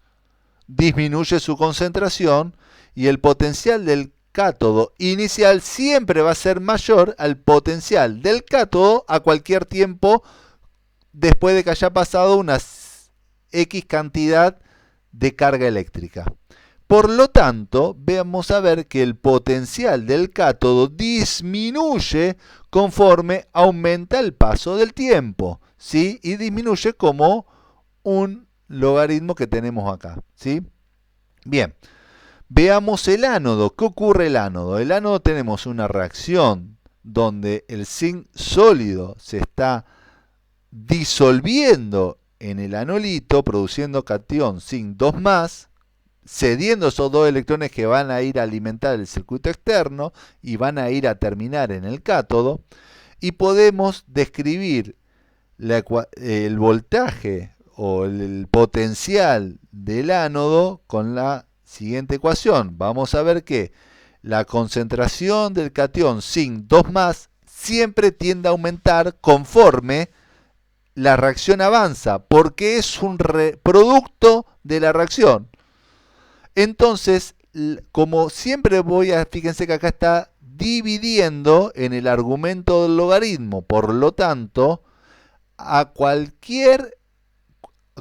disminuye su concentración y el potencial del cátodo inicial siempre va a ser mayor al potencial del cátodo a cualquier tiempo después de que haya pasado una X cantidad de carga eléctrica. Por lo tanto, vamos a ver que el potencial del cátodo disminuye conforme aumenta el paso del tiempo, ¿sí? Y disminuye como un logaritmo que tenemos acá, ¿sí? Bien, veamos el ánodo. ¿Qué ocurre el ánodo? El ánodo tenemos una reacción donde el zinc sólido se está disolviendo en el anolito, produciendo cation zinc 2+, cediendo esos dos electrones que van a ir a alimentar el circuito externo y van a ir a terminar en el cátodo, y podemos describir el voltaje o el potencial del ánodo con la siguiente ecuación. Vamos a ver que la concentración del cation zinc 2+ siempre tiende a aumentar conforme la reacción avanza, porque es un producto de la reacción. Entonces, como siempre fíjense que acá está dividiendo en el argumento del logaritmo, por lo tanto,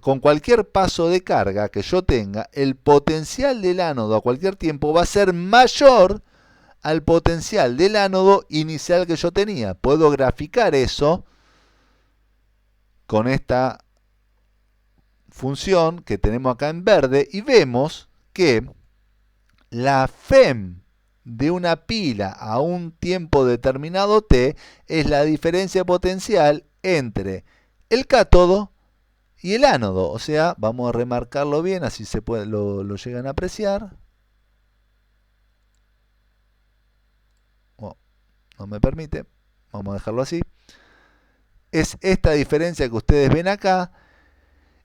con cualquier paso de carga que yo tenga, el potencial del ánodo a cualquier tiempo va a ser mayor al potencial del ánodo inicial que yo tenía. Puedo graficar eso con esta función que tenemos acá en verde y vemos que la FEM de una pila a un tiempo determinado t es la diferencia potencial entre el cátodo y el ánodo. O sea, vamos a remarcarlo bien, así se puede, lo llegan a apreciar. Oh, no me permite, vamos a dejarlo así. Es esta diferencia que ustedes ven acá.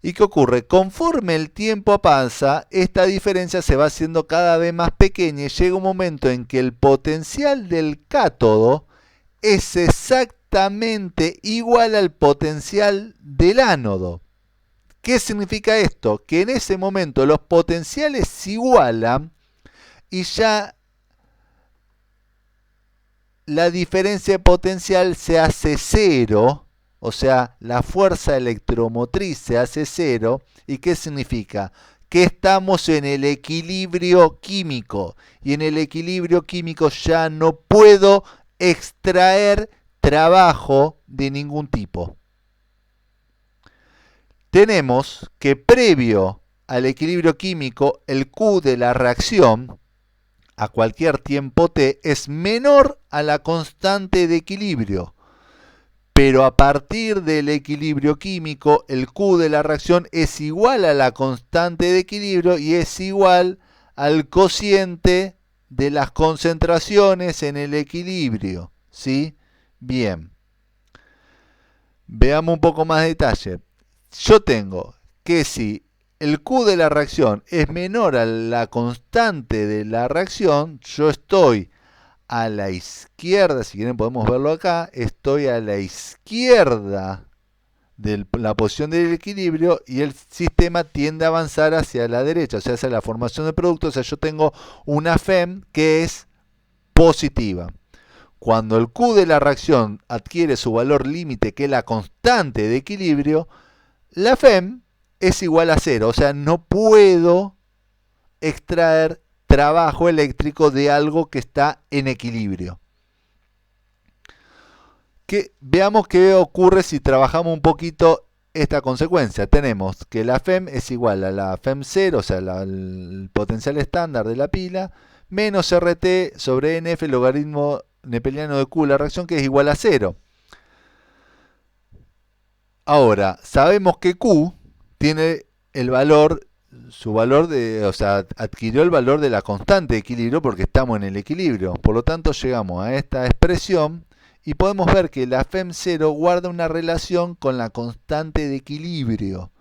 ¿Y qué ocurre? Conforme el tiempo pasa, esta diferencia se va haciendo cada vez más pequeña y llega un momento en que el potencial del cátodo es exactamente igual al potencial del ánodo. ¿Qué significa esto? Que en ese momento los potenciales se igualan y ya la diferencia de potencial se hace cero. O sea, la fuerza electromotriz se hace cero. ¿Y qué significa? Que estamos en el equilibrio químico. Y en el equilibrio químico ya no puedo extraer trabajo de ningún tipo. Tenemos que previo al equilibrio químico, el Q de la reacción a cualquier tiempo t es menor a la constante de equilibrio. Pero a partir del equilibrio químico, el Q de la reacción es igual a la constante de equilibrio y es igual al cociente de las concentraciones en el equilibrio. ¿Sí? Bien. Veamos un poco más de detalle. Yo tengo que si el Q de la reacción es menor a la constante de la reacción, yo estoy a la izquierda, si quieren podemos verlo acá, estoy a la izquierda de la posición del equilibrio y el sistema tiende a avanzar hacia la derecha, o sea, hacia la formación de productos. O sea, yo tengo una FEM que es positiva. Cuando el Q de la reacción adquiere su valor límite, que es la constante de equilibrio, la FEM es igual a 0, o sea, no puedo extraer trabajo eléctrico de algo que está en equilibrio. Veamos qué ocurre si trabajamos un poquito esta consecuencia. Tenemos que la FEM es igual a la FEM 0, o sea, el potencial estándar de la pila, menos RT sobre NF, logaritmo nepeliano de Q, la reacción, que es igual a 0. Ahora, sabemos que Q tiene el valor, o sea, adquirió el valor de la constante de equilibrio porque estamos en el equilibrio. Por lo tanto, llegamos a esta expresión y podemos ver que la FEM 0 guarda una relación con la constante de equilibrio.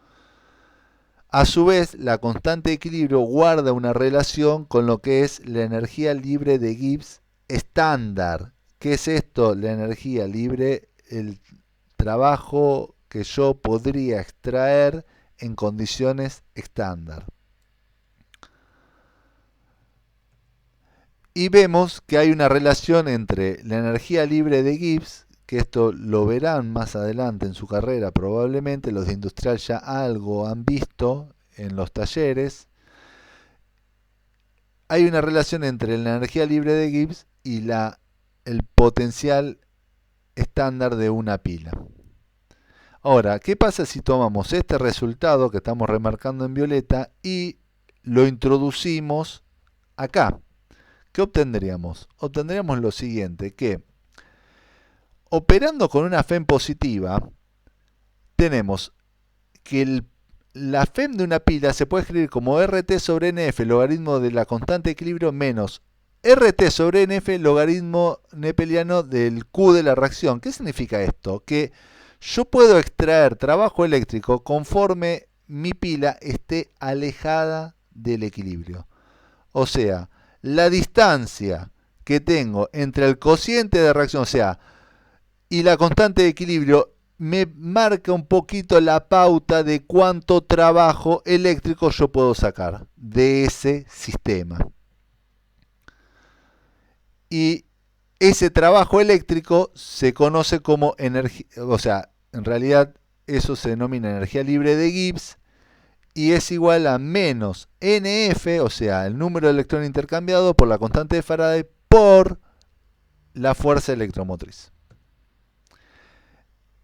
A su vez, la constante de equilibrio guarda una relación con lo que es la energía libre de Gibbs estándar. ¿Qué es esto? La energía libre, el trabajo que yo podría extraer en condiciones estándar. y vemos que hay una relación entre la energía libre de Gibbs, que esto lo verán más adelante en su carrera probablemente, los de industrial ya algo han visto en los talleres. Hay una relación entre la energía libre de Gibbs y el potencial estándar de una pila. Ahora, ¿qué pasa si tomamos este resultado que estamos remarcando en violeta y lo introducimos acá? ¿Qué obtendríamos? Obtendríamos lo siguiente, que operando con una FEM positiva, tenemos que la FEM de una pila se puede escribir como RT sobre NF, logaritmo de la constante de equilibrio, menos RT sobre NF, logaritmo nepeliano del Q de la reacción. ¿Qué significa esto? Que yo puedo extraer trabajo eléctrico conforme mi pila esté alejada del equilibrio. O sea, la distancia que tengo entre el cociente de reacción, o sea, y la constante de equilibrio, me marca un poquito la pauta de cuánto trabajo eléctrico yo puedo sacar de ese sistema. Y ese trabajo eléctrico se conoce como energía, o sea, en realidad eso se denomina energía libre de Gibbs, y es igual a menos NF, o sea, el número de electrones intercambiado por la constante de Faraday por la fuerza electromotriz.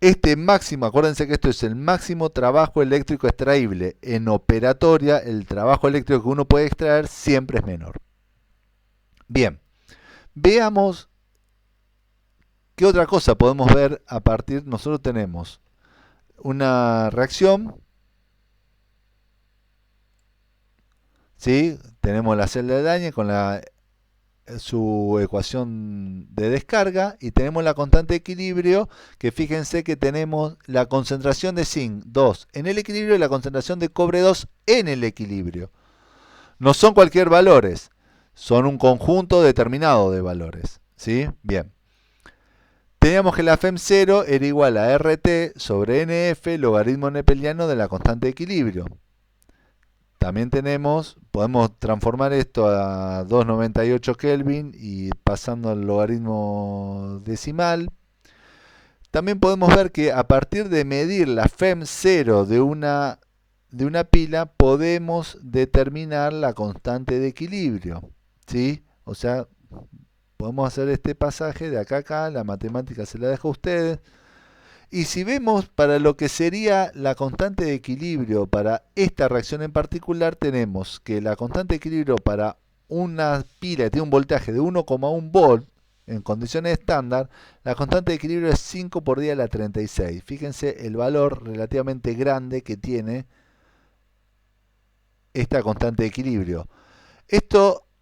Este máximo, acuérdense que esto es el máximo trabajo eléctrico extraíble. En operatoria, el trabajo eléctrico que uno puede extraer siempre es menor. Bien, veamos qué otra cosa podemos ver a partir. Nosotros tenemos una reacción, ¿sí? Tenemos la celda de Daniell con su ecuación de descarga y tenemos la constante de equilibrio, que fíjense que tenemos la concentración de zinc 2 en el equilibrio y la concentración de cobre 2 en el equilibrio. No son cualquier valores, son un conjunto determinado de valores, ¿sí? Bien. Teníamos que la FEM 0 era igual a RT sobre NF, logaritmo nepeliano de la constante de equilibrio. También podemos transformar esto a 298 Kelvin y pasando al logaritmo decimal. También podemos ver que a partir de medir la FEM 0 de una pila, podemos determinar la constante de equilibrio, ¿sí? O sea, podemos hacer este pasaje de acá a acá, la matemática se la dejo a ustedes. Y si vemos para lo que sería la constante de equilibrio para esta reacción en particular, tenemos que la constante de equilibrio para una pila que tiene un voltaje de 1,1 volt en condiciones estándar, la constante de equilibrio es 5 por 10 a la 36. Fíjense el valor relativamente grande que tiene esta constante de equilibrio.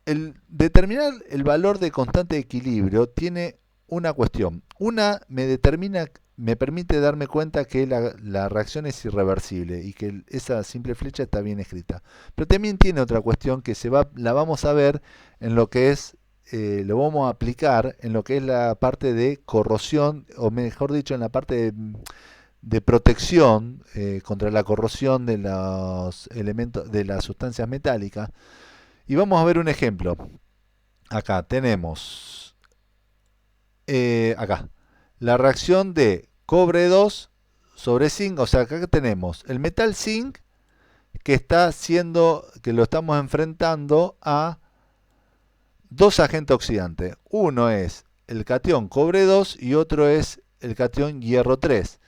El determinar el valor de constante de equilibrio tiene una cuestión. Una me permite darme cuenta que la reacción es irreversible y que esa simple flecha está bien escrita. Pero también tiene otra cuestión que la vamos a ver en lo que es, lo vamos a aplicar en lo que es la parte de corrosión, o mejor dicho, en la parte de protección contra la corrosión de los elementos, de las sustancias metálicas. Y vamos a ver un ejemplo. Acá tenemos acá la reacción de cobre 2 sobre zinc. O sea, acá tenemos el metal zinc que lo estamos enfrentando a dos agentes oxidantes. Uno es el catión cobre 2 y otro es el catión hierro 3.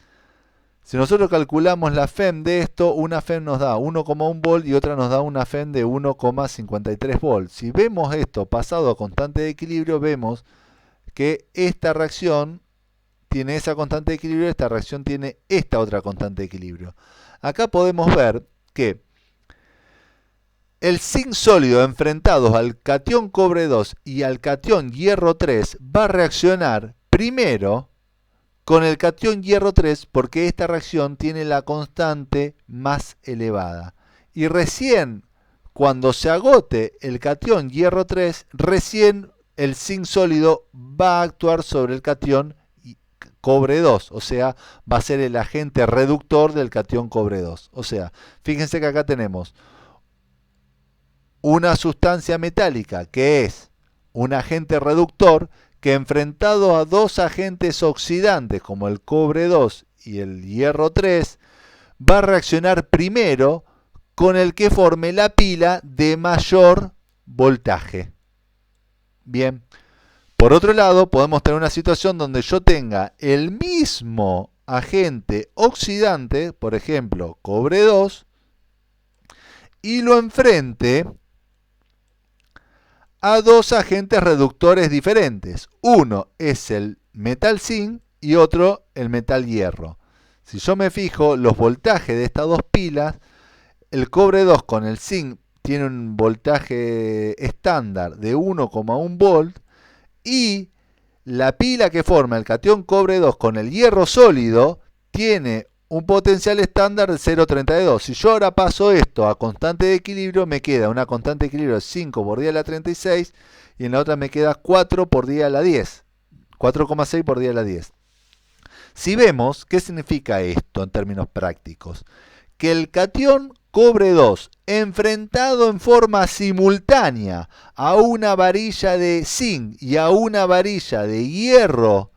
Si nosotros calculamos la FEM de esto, una FEM nos da 1,1 volt y otra nos da una FEM de 1,53 volt. Si vemos esto pasado a constante de equilibrio, vemos que esta reacción tiene esa constante de equilibrio, esta reacción tiene esta otra constante de equilibrio. Acá podemos ver que el zinc sólido enfrentados al catión cobre 2 y al catión hierro 3 va a reaccionar primero con el catión hierro 3 porque esta reacción tiene la constante más elevada. Y recién cuando se agote el catión hierro 3, recién el zinc sólido va a actuar sobre el catión cobre 2, o sea, va a ser el agente reductor del catión cobre 2. O sea, fíjense que acá tenemos una sustancia metálica que es un agente reductor que enfrentado a dos agentes oxidantes como el cobre 2 y el hierro 3 va a reaccionar primero con el que forme la pila de mayor voltaje. Bien, por otro lado podemos tener una situación donde yo tenga el mismo agente oxidante, por ejemplo cobre 2, y lo enfrente a dos agentes reductores diferentes. Uno es el metal zinc y otro el metal hierro. Si yo me fijo los voltajes de estas dos pilas, el cobre 2 con el zinc tiene un voltaje estándar de 1,1 volt y la pila que forma el catión cobre 2 con el hierro sólido tiene un potencial estándar de 0,32. Si yo ahora paso esto a constante de equilibrio, me queda una constante de equilibrio de 5 por 10 a la 36 y en la otra me queda 4 por 10 a la 10. 4,6 por 10 a la 10. Si vemos, ¿qué significa esto en términos prácticos? Que el catión cobre 2 enfrentado en forma simultánea a una varilla de zinc y a una varilla de hierro,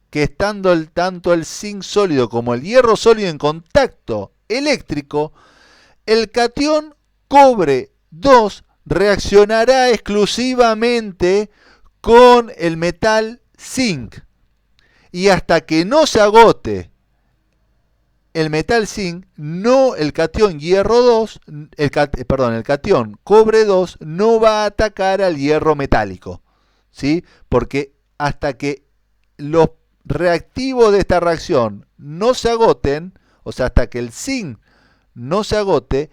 que estando tanto el zinc sólido como el hierro sólido en contacto eléctrico, el catión cobre 2 reaccionará exclusivamente con el metal zinc. Y hasta que no se agote el metal zinc, el catión hierro 2, el catión cobre 2 no va a atacar al hierro metálico, ¿sí? Porque hasta que los reactivos de esta reacción no se agoten, o sea, hasta que el zinc no se agote,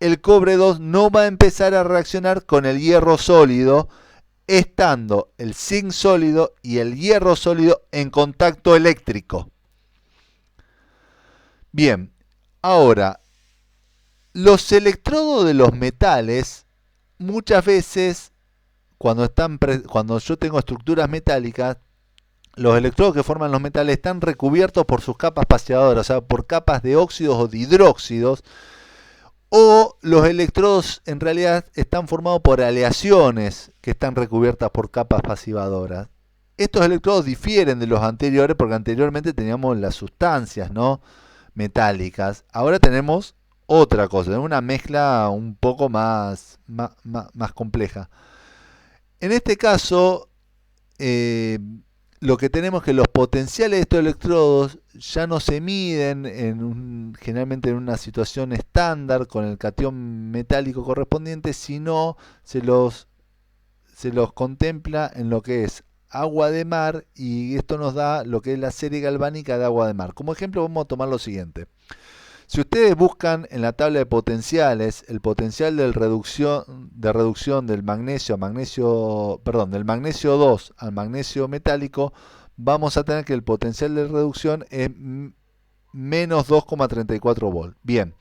el cobre 2 no va a empezar a reaccionar con el hierro sólido, estando el zinc sólido y el hierro sólido en contacto eléctrico. Bien, ahora, los electrodos de los metales, muchas veces, cuando yo tengo estructuras metálicas, los electrodos que forman los metales están recubiertos por sus capas paseadoras, o sea, por capas de óxidos o de hidróxidos, o los electrodos en realidad están formados por aleaciones que están recubiertas por capas pasivadoras. Estos electrodos difieren de los anteriores porque anteriormente teníamos las sustancias, ¿no?, metálicas. Ahora tenemos otra cosa, una mezcla un poco más compleja. En este caso, lo que tenemos es que los potenciales de estos electrodos ya no se miden generalmente en una situación estándar con el catión metálico correspondiente, sino se los contempla en lo que es agua de mar, y esto nos da lo que es la serie galvánica de agua de mar. Como ejemplo vamos a tomar lo siguiente. Si ustedes buscan en la tabla de potenciales el potencial de reducción del magnesio del magnesio 2 al magnesio metálico, vamos a tener que el potencial de reducción es menos 2,34 volt. Bien,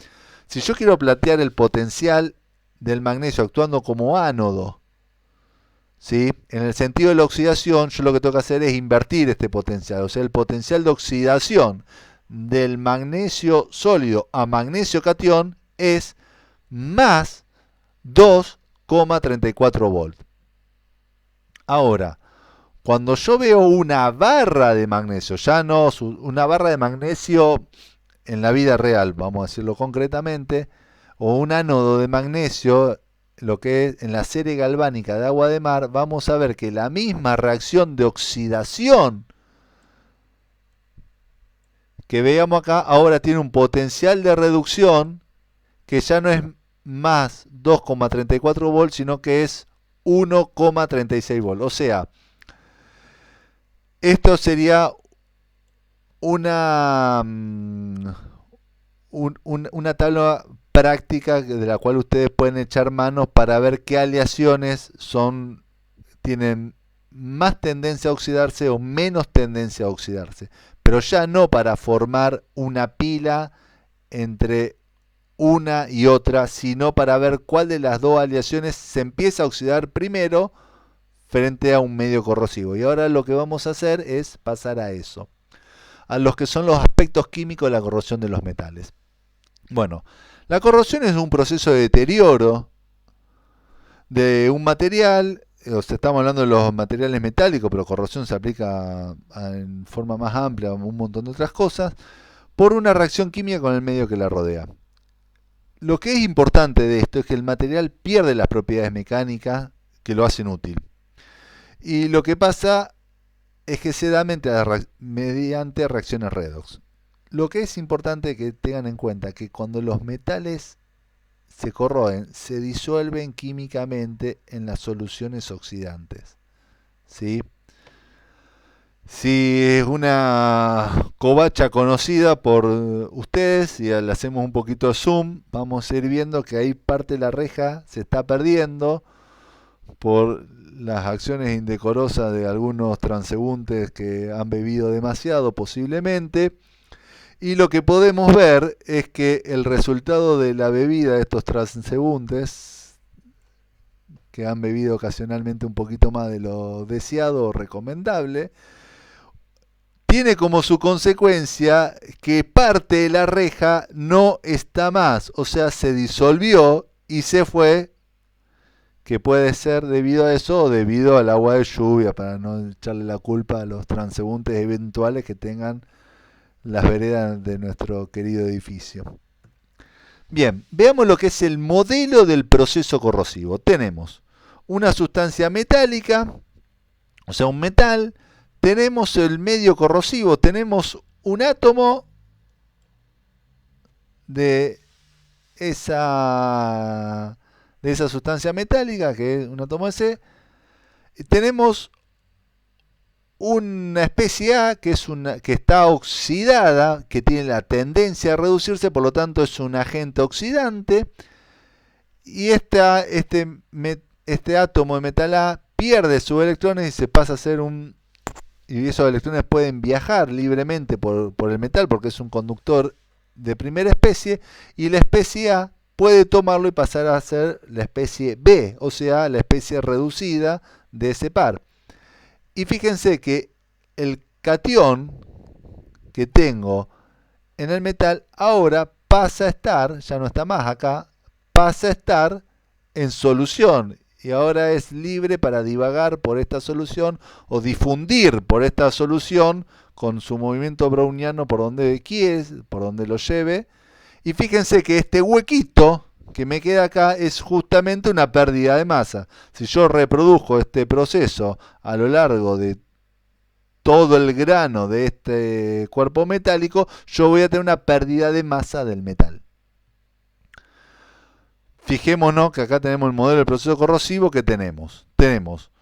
si yo quiero plantear el potencial del magnesio actuando como ánodo, ¿sí?, en el sentido de la oxidación, yo lo que tengo que hacer es invertir este potencial, o sea, el potencial de oxidación del magnesio sólido a magnesio catión es más 2,34 volt. Ahora, cuando yo veo una barra de magnesio, ya no una barra de magnesio en la vida real, vamos a decirlo concretamente, o un ánodo de magnesio, lo que es en la serie galvánica de agua de mar, vamos a ver que la misma reacción de oxidación que veamos acá ahora tiene un potencial de reducción que ya no es más 2,34 volts, sino que es 1,36 volts. O sea, esto sería una tabla práctica de la cual ustedes pueden echar manos para ver qué aleaciones tienen más tendencia a oxidarse o menos tendencia a oxidarse, pero ya no para formar una pila entre una y otra, sino para ver cuál de las dos aleaciones se empieza a oxidar primero frente a un medio corrosivo. Y ahora lo que vamos a hacer es pasar a eso, a los que son los aspectos químicos de la corrosión de los metales. Bueno, la corrosión es un proceso de deterioro de un material o sea, estamos hablando de los materiales metálicos, pero corrosión se aplica en forma más amplia a un montón de otras cosas, por una reacción química con el medio que la rodea. Lo que es importante de esto es que el material pierde las propiedades mecánicas que lo hacen útil. Y lo que pasa es que se da mediante reacciones redox. Lo que es importante que tengan en cuenta que cuando los metales se corroen, se disuelven químicamente en las soluciones oxidantes. ¿Sí? Si es una covacha conocida por ustedes y le hacemos un poquito de zoom, vamos a ir viendo que ahí parte de la reja se está perdiendo por las acciones indecorosas de algunos transeúntes que han bebido demasiado posiblemente. Y lo que podemos ver es que el resultado de la bebida de estos transeúntes, que han bebido ocasionalmente un poquito más de lo deseado o recomendable, tiene como su consecuencia que parte de la reja no está más, o sea, se disolvió y se fue, que puede ser debido a eso o debido al agua de lluvia, para no echarle la culpa a los transeúntes eventuales que tengan las veredas de nuestro querido edificio. Bien, veamos lo que es el modelo del proceso corrosivo. Tenemos una sustancia metálica, o sea, un metal. Tenemos el medio corrosivo, tenemos un átomo de esa sustancia metálica, que es un átomo ese. Tenemos una especie A que está oxidada, que tiene la tendencia a reducirse, por lo tanto es un agente oxidante. Y este átomo de metal A pierde sus electrones y se pasa a ser y esos electrones pueden viajar libremente por el metal porque es un conductor de primera especie, y la especie A puede tomarlo y pasar a ser la especie B, o sea, la especie reducida de ese par. Y fíjense que el catión que tengo en el metal ahora pasa a estar, ya no está más acá, pasa a estar en solución. Y ahora es libre para divagar por esta solución o difundir por esta solución con su movimiento browniano por donde quiere, por donde lo lleve. Y fíjense que este huequito que me queda acá es justamente una pérdida de masa. Si yo reprodujo este proceso a lo largo de todo el grano de este cuerpo metálico, yo voy a tener una pérdida de masa del metal. Fijémonos que acá tenemos el modelo del proceso corrosivo que tenemos. Tenemos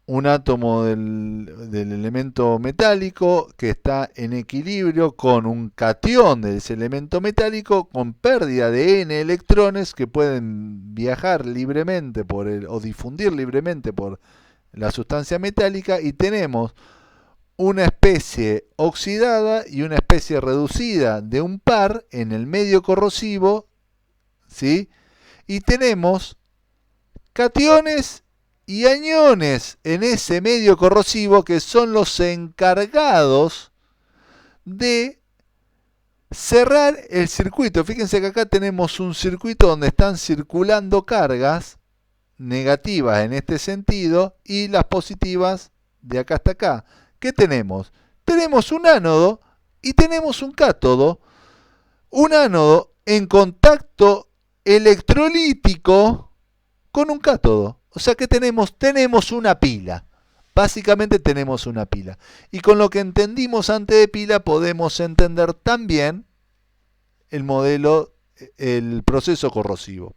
un átomo del elemento metálico que está en equilibrio con un catión de ese elemento metálico con pérdida de n electrones que pueden viajar libremente o difundir libremente por la sustancia metálica, y tenemos una especie oxidada y una especie reducida de un par en el medio corrosivo, ¿sí? Y tenemos cationes y aniones en ese medio corrosivo que son los encargados de cerrar el circuito. Fíjense que acá tenemos un circuito donde están circulando cargas negativas en este sentido y las positivas de acá hasta acá. ¿Qué tenemos? Tenemos un ánodo y tenemos un cátodo. Un ánodo en contacto electrolítico con un cátodo. O sea que tenemos una pila. Básicamente tenemos una pila. Y con lo que entendimos antes de pila podemos entender también el modelo, el proceso corrosivo.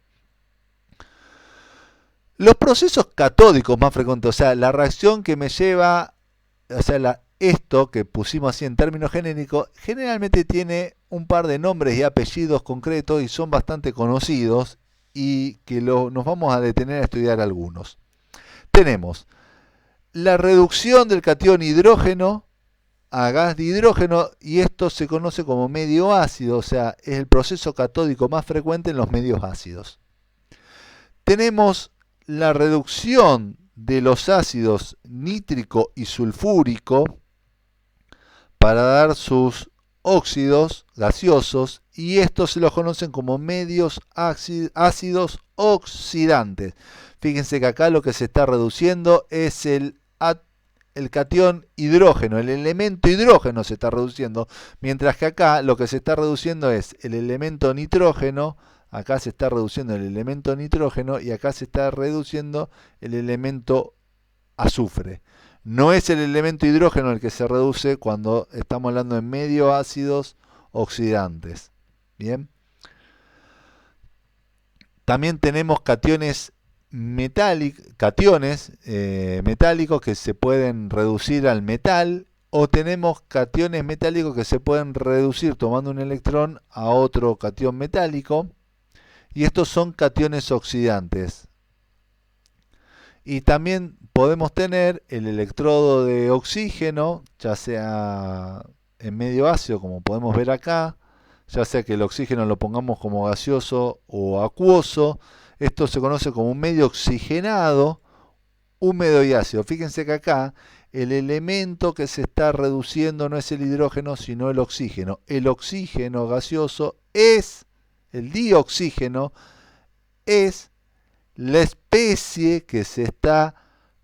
Los procesos catódicos más frecuentes, o sea, la reacción que me lleva, o sea, esto que pusimos así en términos genéricos, generalmente tiene un par de nombres y apellidos concretos y son bastante conocidos, y que nos vamos a detener a estudiar algunos. Tenemos la reducción del catión hidrógeno a gas de hidrógeno, y esto se conoce como medio ácido, o sea, es el proceso catódico más frecuente en los medios ácidos. Tenemos la reducción de los ácidos nítrico y sulfúrico para dar sus óxidos gaseosos, y estos se los conocen como medios ácidos oxidantes. Fíjense que acá lo que se está reduciendo es el catión hidrógeno, el elemento hidrógeno se está reduciendo, mientras que acá lo que se está reduciendo es el elemento nitrógeno. Acá se está reduciendo el elemento nitrógeno y acá se está reduciendo el elemento azufre. No es el elemento hidrógeno el que se reduce cuando estamos hablando de medio ácidos oxidantes. Bien. También tenemos cationes metálicos que se pueden reducir al metal, o tenemos cationes metálicos que se pueden reducir tomando un electrón a otro catión metálico, y estos son cationes oxidantes. Y también podemos tener el electrodo de oxígeno, ya sea en medio ácido, como podemos ver acá, ya sea que el oxígeno lo pongamos como gaseoso o acuoso. Esto se conoce como un medio oxigenado, húmedo y ácido. Fíjense que acá el elemento que se está reduciendo no es el hidrógeno, sino el oxígeno. El oxígeno gaseoso es, el dioxígeno, es la especie que se está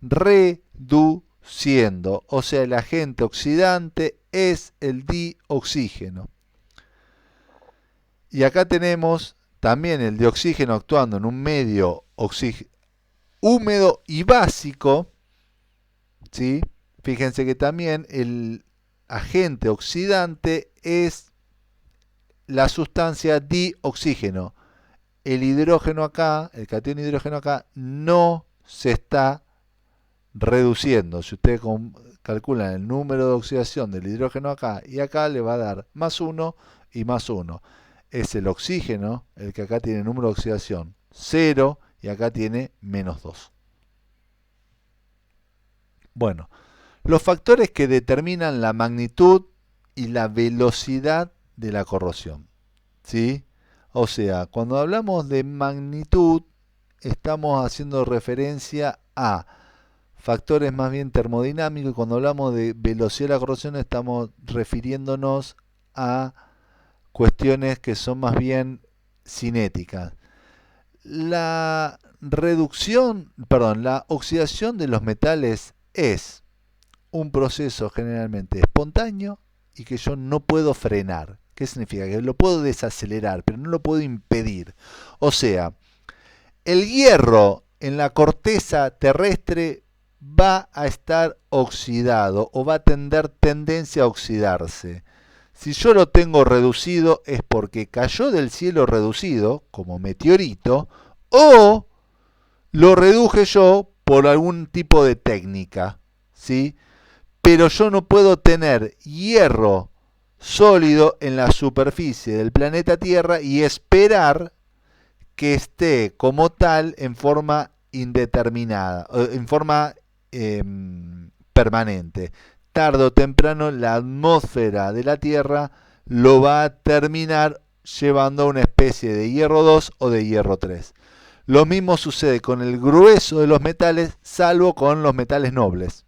reduciendo. O sea, el agente oxidante es el dioxígeno. Y acá tenemos también el dioxígeno actuando en un medio húmedo y básico, ¿sí? Fíjense que también el agente oxidante es la sustancia dioxígeno. El hidrógeno acá, el catión hidrógeno acá, no se está reduciendo. Si ustedes calculan el número de oxidación del hidrógeno acá y acá, le va a dar más 1 y más 1. Es el oxígeno el que acá tiene número de oxidación 0 y acá tiene menos 2. Bueno, los factores que determinan la magnitud y la velocidad de la corrosión, ¿sí? O sea, cuando hablamos de magnitud, estamos haciendo referencia a factores más bien termodinámicos, y cuando hablamos de velocidad de la corrosión estamos refiriéndonos a cuestiones que son más bien cinéticas. La oxidación de los metales es un proceso generalmente espontáneo y que yo no puedo frenar. ¿Qué significa? Que lo puedo desacelerar, pero no lo puedo impedir. O sea, el hierro en la corteza terrestre va a estar oxidado o va a tener tendencia a oxidarse. Si yo lo tengo reducido es porque cayó del cielo reducido, como meteorito, o lo reduje yo por algún tipo de técnica, ¿sí? Pero yo no puedo tener hierro sólido en la superficie del planeta Tierra y esperar que esté como tal en forma indeterminada, en forma permanente. Tarde o temprano la atmósfera de la Tierra lo va a terminar llevando a una especie de hierro 2 o de hierro 3. Lo mismo sucede con el grueso de los metales, salvo con los metales nobles.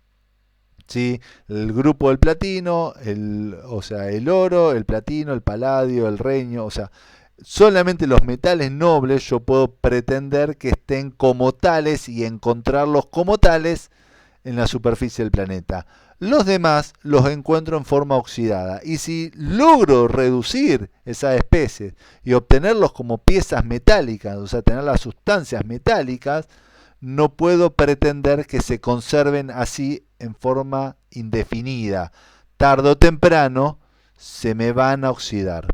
¿Sí? El grupo del platino, o sea, el oro, el platino, el paladio, el reño, o sea, solamente los metales nobles yo puedo pretender que estén como tales y encontrarlos como tales en la superficie del planeta. Los demás los encuentro en forma oxidada. Y si logro reducir esas especies y obtenerlos como piezas metálicas, o sea, tener las sustancias metálicas, no puedo pretender que se conserven así en forma indefinida. Tarde o temprano se me van a oxidar.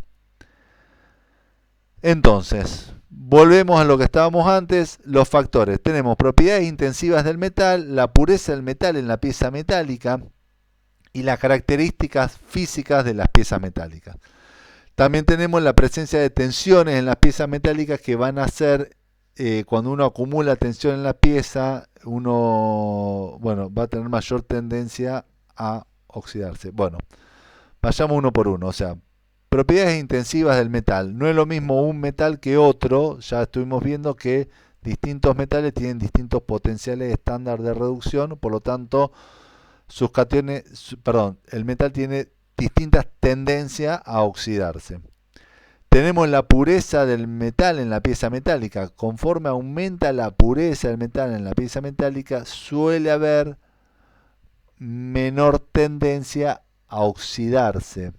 Entonces, volvemos a lo que estábamos antes, los factores. Tenemos propiedades intensivas del metal, la pureza del metal en la pieza metálica y las características físicas de las piezas metálicas. También tenemos la presencia de tensiones en las piezas metálicas que van a ser, cuando uno acumula tensión en la pieza, uno va a tener mayor tendencia a oxidarse. Bueno, vayamos uno por uno, o sea, propiedades intensivas del metal. No es lo mismo un metal que otro. Ya estuvimos viendo que distintos metales tienen distintos potenciales estándar de reducción. Por lo tanto, el metal tiene distintas tendencias a oxidarse. Tenemos la pureza del metal en la pieza metálica. Conforme aumenta la pureza del metal en la pieza metálica, suele haber menor tendencia a oxidarse,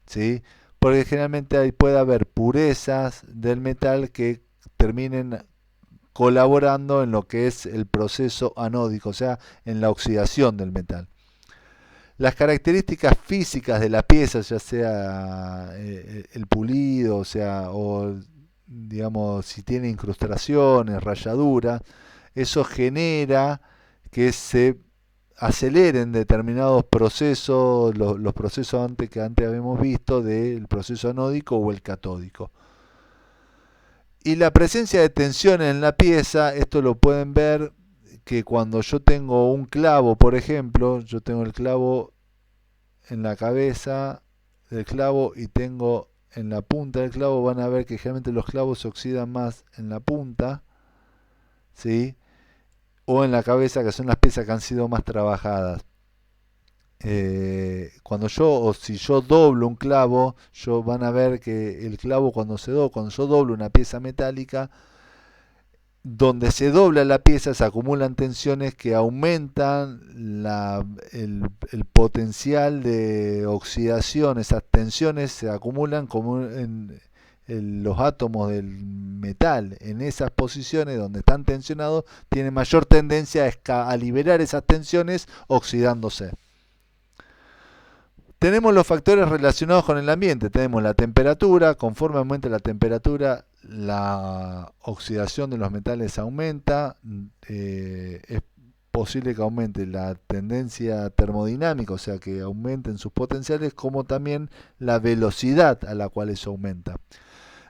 ¿sí? Porque generalmente ahí puede haber purezas del metal que terminen colaborando en lo que es el proceso anódico, o sea, en la oxidación del metal. Las características físicas de la pieza, ya sea el pulido, o sea, o digamos si tiene incrustaciones, rayaduras, eso genera que se aceleren determinados procesos, los procesos que antes habíamos visto del proceso anódico o el catódico. Y la presencia de tensiones en la pieza, esto lo pueden ver que cuando yo tengo un clavo, por ejemplo, yo tengo el clavo en la cabeza del clavo y tengo en la punta del clavo, van a ver que generalmente los clavos se oxidan más en la punta, ¿sí? O en la cabeza, que son las piezas que han sido más trabajadas. Cuando yo, o si yo doblo un clavo, yo van a ver que el clavo cuando yo doblo una pieza metálica, donde se dobla la pieza se acumulan tensiones que aumentan el potencial de oxidación. Esas tensiones se acumulan como en los átomos del metal. En esas posiciones donde están tensionados, tienen mayor tendencia a liberar esas tensiones oxidándose. Tenemos los factores relacionados con el ambiente. Tenemos la temperatura. Conforme aumenta la temperatura, la oxidación de los metales aumenta. Es posible que aumente la tendencia termodinámica, o sea que aumenten sus potenciales, como también la velocidad a la cual eso aumenta.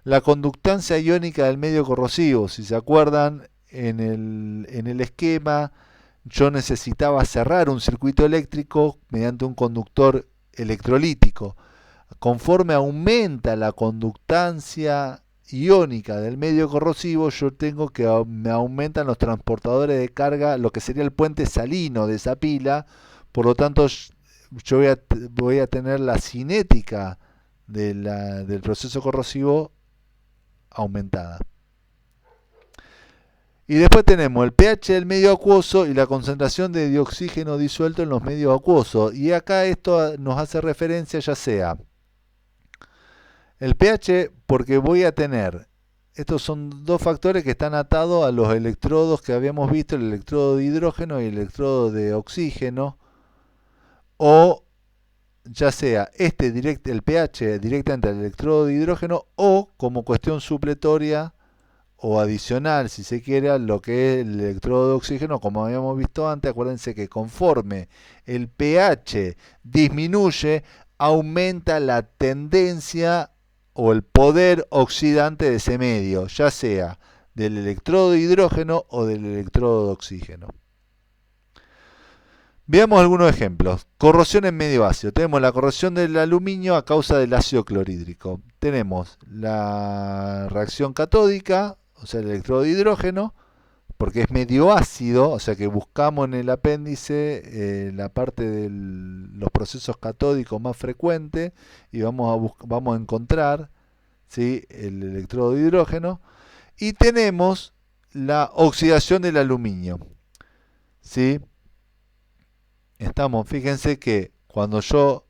La conductancia iónica del medio corrosivo. Si se acuerdan, en el esquema yo necesitaba cerrar un circuito eléctrico mediante un conductor electrolítico. Conforme aumenta la conductancia iónica del medio corrosivo, yo tengo que me aumentan los transportadores de carga, lo que sería el puente salino de esa pila. Por lo tanto, yo voy a tener la cinética del proceso corrosivo aumentada. Y después tenemos el pH del medio acuoso y la concentración de dioxígeno disuelto en los medios acuosos. Y acá esto nos hace referencia ya sea el pH, porque voy a tener, estos son dos factores que están atados a los electrodos que habíamos visto, el electrodo de hidrógeno y el electrodo de oxígeno, o ya sea el pH directamente al electrodo de hidrógeno o como cuestión supletoria o adicional, si se quiere, a lo que es el electrodo de oxígeno, como habíamos visto antes. Acuérdense que conforme el pH disminuye, aumenta la tendencia o el poder oxidante de ese medio, ya sea del electrodo de hidrógeno o del electrodo de oxígeno. Veamos algunos ejemplos. Corrosión en medio ácido. Tenemos la corrosión del aluminio a causa del ácido clorhídrico. Tenemos la reacción catódica, o sea, el electrodo de hidrógeno, porque es medio ácido, o sea que buscamos en el apéndice la parte de los procesos catódicos más frecuentes y vamos a encontrar, ¿sí?, el electrodo de hidrógeno. Y tenemos la oxidación del aluminio, ¿sí? Fíjense que cuando yo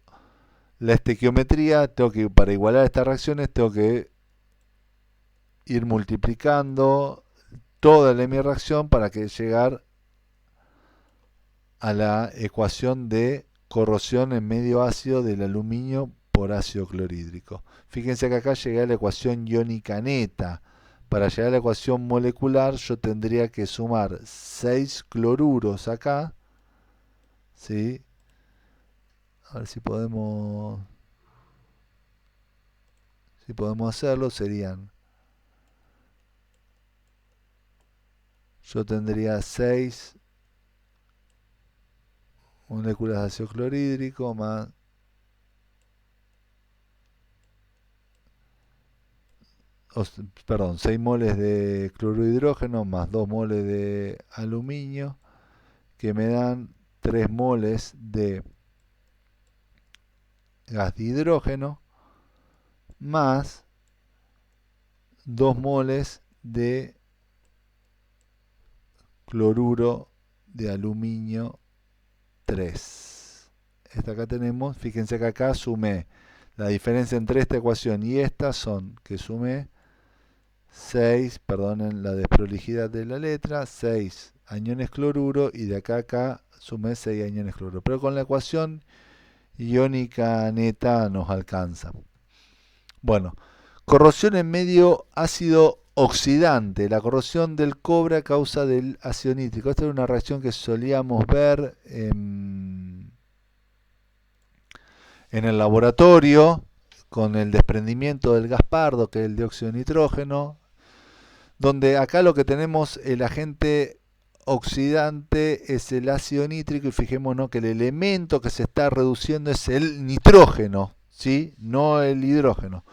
la estequiometría, para igualar estas reacciones, tengo que ir multiplicando toda la mi reacción para llegar a la ecuación de corrosión en medio ácido del aluminio por ácido clorhídrico. Fíjense que acá llegué a la ecuación iónica neta. Para llegar a la ecuación molecular yo tendría que sumar 6 cloruros acá, ¿sí? A ver si podemos hacerlo. Yo tendría 6 moléculas de ácido clorhídrico más 6 moles de cloruro de hidrógeno más 2 moles de aluminio, que me dan 3 moles de gas de hidrógeno más 2 moles de cloruro de aluminio 3. Esta acá tenemos, fíjense que acá sumé la diferencia entre esta ecuación y esta son que sumé 6, perdonen la desprolijidad de la letra, 6 aniones cloruro y de acá a acá sumé 6 aniones cloruro. Pero con la ecuación iónica neta nos alcanza. Bueno, corrosión en medio ácido oxidante. La corrosión del cobre a causa del ácido nítrico. Esta es una reacción que solíamos ver en el laboratorio con el desprendimiento del gas pardo, que es el dióxido de nitrógeno, donde acá lo que tenemos, el agente oxidante es el ácido nítrico y fijémonos que el elemento que se está reduciendo es el nitrógeno, ¿sí? No el hidrógeno.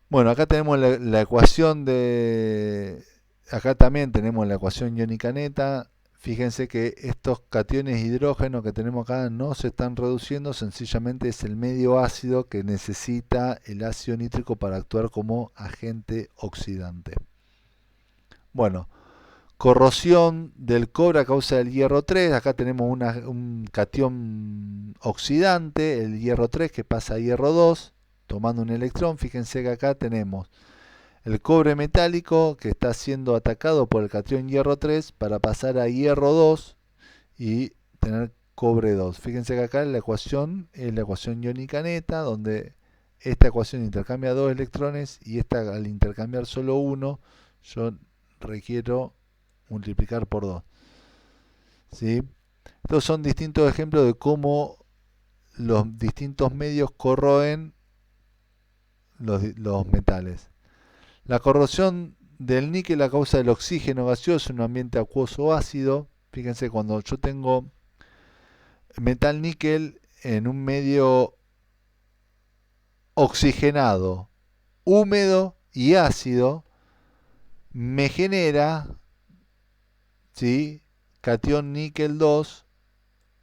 Bueno, acá tenemos la ecuación de... Acá también tenemos la ecuación iónica neta. Fíjense que estos cationes hidrógeno que tenemos acá no se están reduciendo, sencillamente es el medio ácido que necesita el ácido nítrico para actuar como agente oxidante. Bueno, corrosión del cobre a causa del hierro 3. Acá tenemos un catión oxidante, el hierro 3 que pasa a hierro 2, tomando un electrón. Fíjense que acá tenemos el cobre metálico que está siendo atacado por el catión hierro 3 para pasar a hierro 2 y tener cobre 2. Fíjense que acá la ecuación es la ecuación iónica neta, donde esta ecuación intercambia 2 electrones y esta al intercambiar solo 1, yo requiero multiplicar por 2. ¿Sí? Estos son distintos ejemplos de cómo los distintos medios corroen los metales. La corrosión del níquel a causa del oxígeno gaseoso en un ambiente acuoso ácido. Fíjense, cuando yo tengo metal níquel en un medio oxigenado, húmedo y ácido, me genera, ¿sí?, catión níquel 2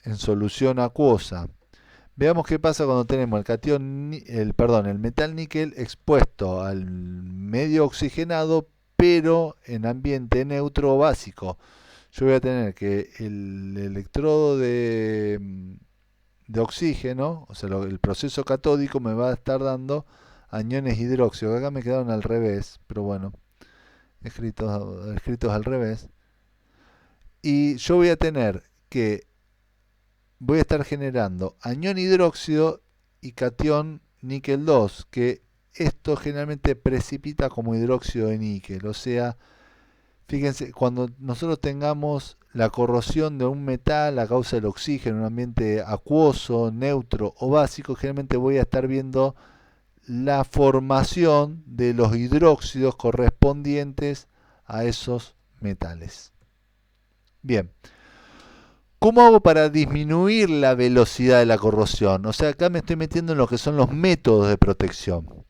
en solución acuosa. Veamos qué pasa cuando tenemos el metal níquel expuesto al medio oxigenado, pero en ambiente neutro o básico. Yo voy a tener que el electrodo de oxígeno, o sea, el proceso catódico me va a estar dando aniones hidróxido. Acá me quedaron al revés, pero bueno, escritos al revés. Y yo voy a tener que voy a estar generando anión hidróxido y catión níquel 2, que esto generalmente precipita como hidróxido de níquel. O sea, fíjense, cuando nosotros tengamos la corrosión de un metal a causa del oxígeno en un ambiente acuoso, neutro o básico, generalmente voy a estar viendo la formación de los hidróxidos correspondientes a esos metales. Bien. ¿Cómo hago para disminuir la velocidad de la corrosión? O sea, acá me estoy metiendo en lo que son los métodos de protección.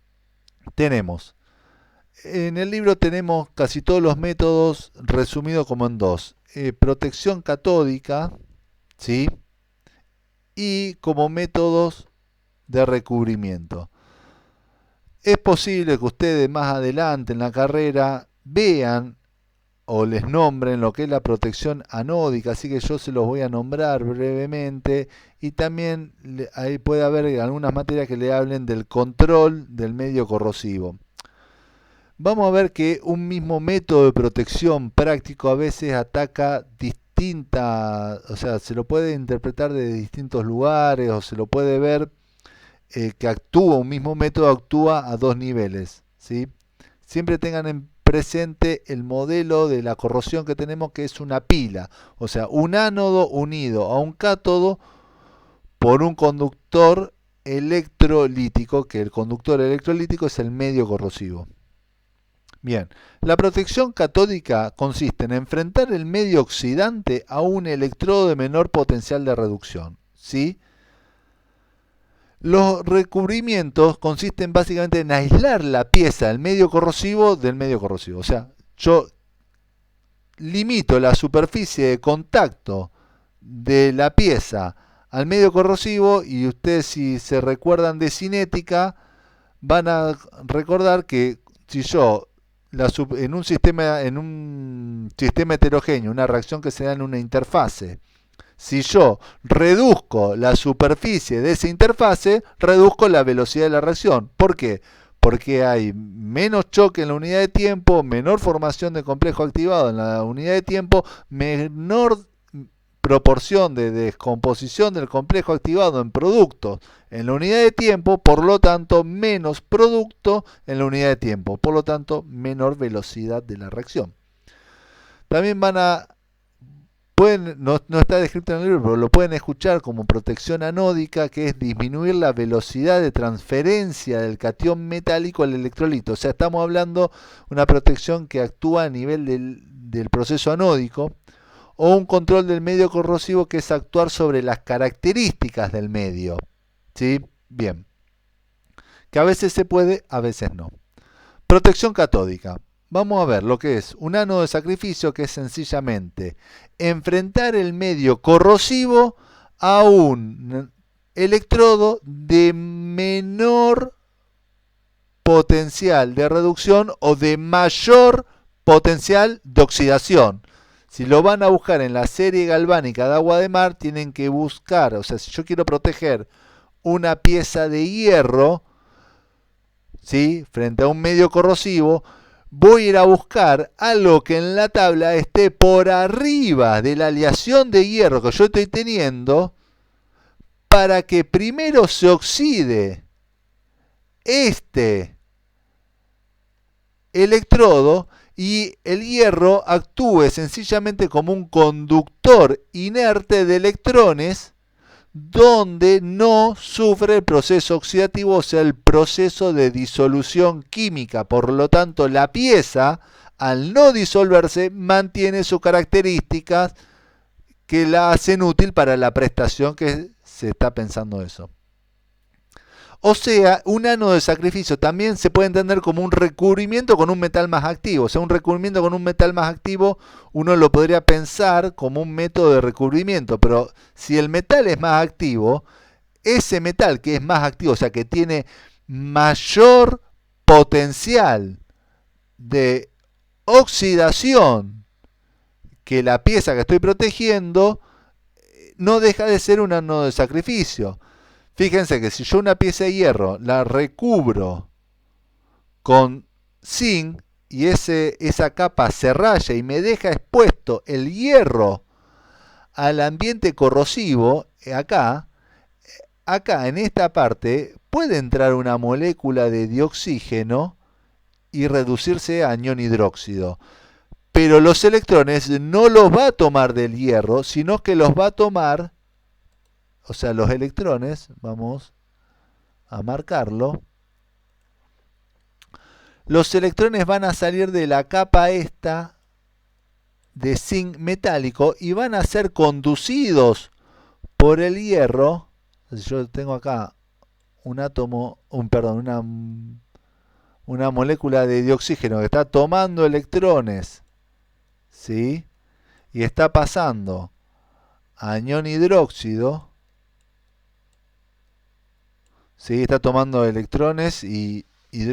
En el libro tenemos casi todos los métodos resumidos como en dos. Protección catódica, ¿sí?, y como métodos de recubrimiento. Es posible que ustedes más adelante en la carrera vean o les nombren lo que es la protección anódica, así que yo se los voy a nombrar brevemente, y también ahí puede haber algunas materias que le hablen del control del medio corrosivo. Vamos a ver que un mismo método de protección práctico a veces ataca distintas, o sea, se lo puede interpretar de distintos lugares, o se lo puede ver que un mismo método actúa a dos niveles, ¿sí? Siempre tengan en presente el modelo de la corrosión que tenemos, que es una pila, o sea, un ánodo unido a un cátodo por un conductor electrolítico, que el conductor electrolítico es el medio corrosivo. Bien, la protección catódica consiste en enfrentar el medio oxidante a un electrodo de menor potencial de reducción, ¿sí? Los recubrimientos consisten básicamente en aislar la pieza del medio corrosivo del medio corrosivo. O sea, yo limito la superficie de contacto de la pieza al medio corrosivo, y ustedes, si se recuerdan de cinética, van a recordar que si yo en un sistema heterogéneo, una reacción que se da en una interfase, si yo reduzco la superficie de esa interfase, reduzco la velocidad de la reacción. ¿Por qué? Porque hay menos choque en la unidad de tiempo, menor formación de complejo activado en la unidad de tiempo, menor proporción de descomposición del complejo activado en productos en la unidad de tiempo, por lo tanto menos producto en la unidad de tiempo, por lo tanto menor velocidad de la reacción. También no está descrito en el libro, pero lo pueden escuchar como protección anódica, que es disminuir la velocidad de transferencia del catión metálico al electrolito. O sea, estamos hablando de una protección que actúa a nivel del proceso anódico, o un control del medio corrosivo, que es actuar sobre las características del medio. ¿Sí? Bien. Que a veces se puede, a veces no. Protección catódica. Vamos a ver lo que es un ánodo de sacrificio, que es sencillamente enfrentar el medio corrosivo a un electrodo de menor potencial de reducción o de mayor potencial de oxidación. Si lo van a buscar en la serie galvánica de agua de mar, tienen que buscar, o sea, si yo quiero proteger una pieza de hierro, ¿sí?, frente a un medio corrosivo, voy a ir a buscar algo que en la tabla esté por arriba de la aleación de hierro que yo estoy teniendo, para que primero se oxide este electrodo y el hierro actúe sencillamente como un conductor inerte de electrones, donde no sufre el proceso oxidativo, o sea, el proceso de disolución química. Por lo tanto, la pieza, al no disolverse, mantiene sus características que la hacen útil para la prestación que se está pensando eso. O sea, un ánodo de sacrificio también se puede entender como un recubrimiento con un metal más activo. O sea, un recubrimiento con un metal más activo, uno lo podría pensar como un método de recubrimiento. Pero si el metal es más activo, ese metal que es más activo, o sea, que tiene mayor potencial de oxidación que la pieza que estoy protegiendo, no deja de ser un ánodo de sacrificio. Fíjense que si yo una pieza de hierro la recubro con zinc y esa capa se raya y me deja expuesto el hierro al ambiente corrosivo, acá en esta parte puede entrar una molécula de dioxígeno y reducirse a anión hidróxido. Pero los electrones no los va a tomar del hierro, sino que los va a tomar, o sea, los electrones, vamos a marcarlo, los electrones van a salir de la capa esta de zinc metálico y van a ser conducidos por el hierro. Yo tengo acá un átomo, una molécula de dioxígeno que está tomando electrones, ¿sí?, y está pasando a anión hidróxido, ¿sí?, está tomando electrones y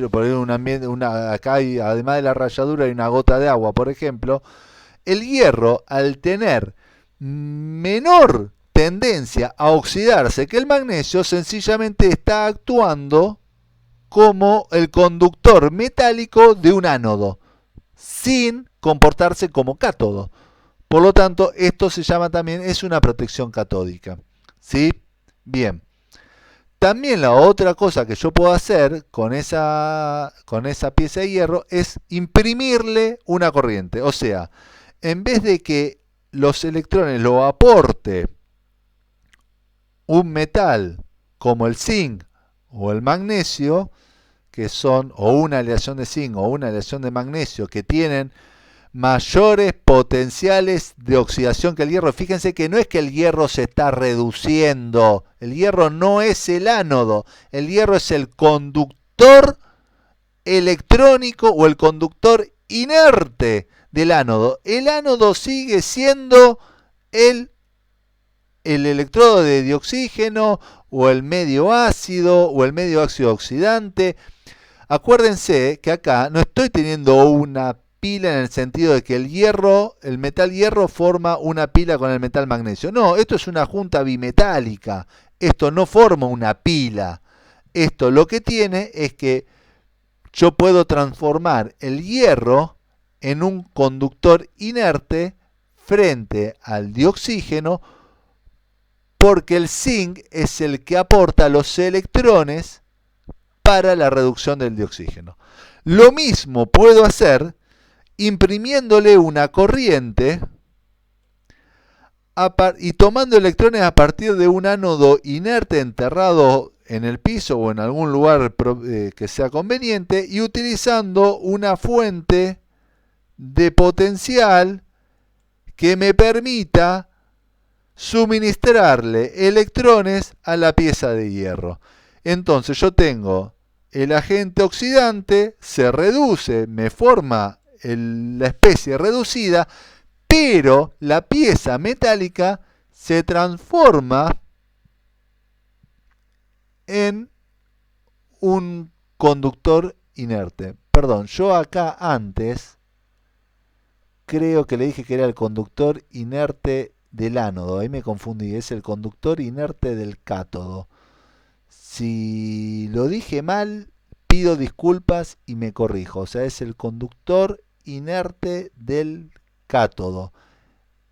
por ahí un ambiente, acá hay, además de la ralladura, hay una gota de agua, por ejemplo. El hierro, al tener menor tendencia a oxidarse que el magnesio, sencillamente está actuando como el conductor metálico de un ánodo, sin comportarse como cátodo. Por lo tanto, esto se llama también, es una protección catódica. ¿Sí? Bien. También la otra cosa que yo puedo hacer con esa pieza de hierro es imprimirle una corriente. O sea, en vez de que los electrones lo aporte un metal como el zinc o el magnesio, que son o una aleación de zinc o una aleación de magnesio, que tienen mayores potenciales de oxidación que el hierro. Fíjense que no es que el hierro se está reduciendo, el hierro no es el ánodo, el hierro es el conductor electrónico o el conductor inerte del ánodo. El ánodo sigue siendo el electrodo de dioxígeno o el medio ácido o el medio ácido oxidante. Acuérdense que acá no estoy teniendo una pila en el sentido de que el hierro, el metal hierro forma una pila con el metal magnesio. No, esto es una junta bimetálica. Esto no forma una pila. Esto lo que tiene es que yo puedo transformar el hierro en un conductor inerte frente al dioxígeno porque el zinc es el que aporta los electrones para la reducción del dioxígeno. Lo mismo puedo hacer imprimiéndole una corriente y tomando electrones a partir de un ánodo inerte enterrado en el piso o en algún lugar que sea conveniente y utilizando una fuente de potencial que me permita suministrarle electrones a la pieza de hierro. Entonces yo tengo el agente oxidante, se reduce, me forma la especie reducida, pero la pieza metálica se transforma en un conductor inerte. Perdón, yo acá antes creo que le dije que era el conductor inerte del ánodo. Ahí me confundí, es el conductor inerte del cátodo. Si lo dije mal, pido disculpas y me corrijo. O sea, es el conductor inerte del cátodo.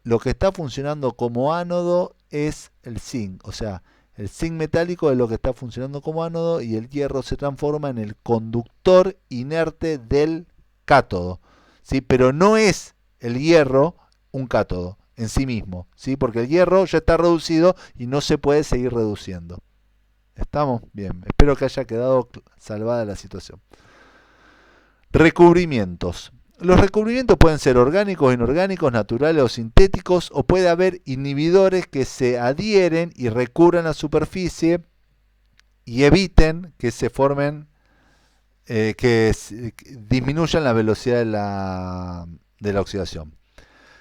Lo que está funcionando como ánodo es el zinc. O sea, el zinc metálico es lo que está funcionando como ánodo y el hierro se transforma en el conductor inerte del cátodo. ¿Sí? Pero no es el hierro un cátodo en sí mismo, ¿sí? Porque el hierro ya está reducido y no se puede seguir reduciendo. ¿Estamos? Bien, espero que haya quedado salvada la situación. Recubrimientos. Los recubrimientos pueden ser orgánicos, inorgánicos, naturales o sintéticos, o puede haber inhibidores que se adhieren y recubran la superficie y eviten que se formen, que disminuyan la velocidad de la oxidación.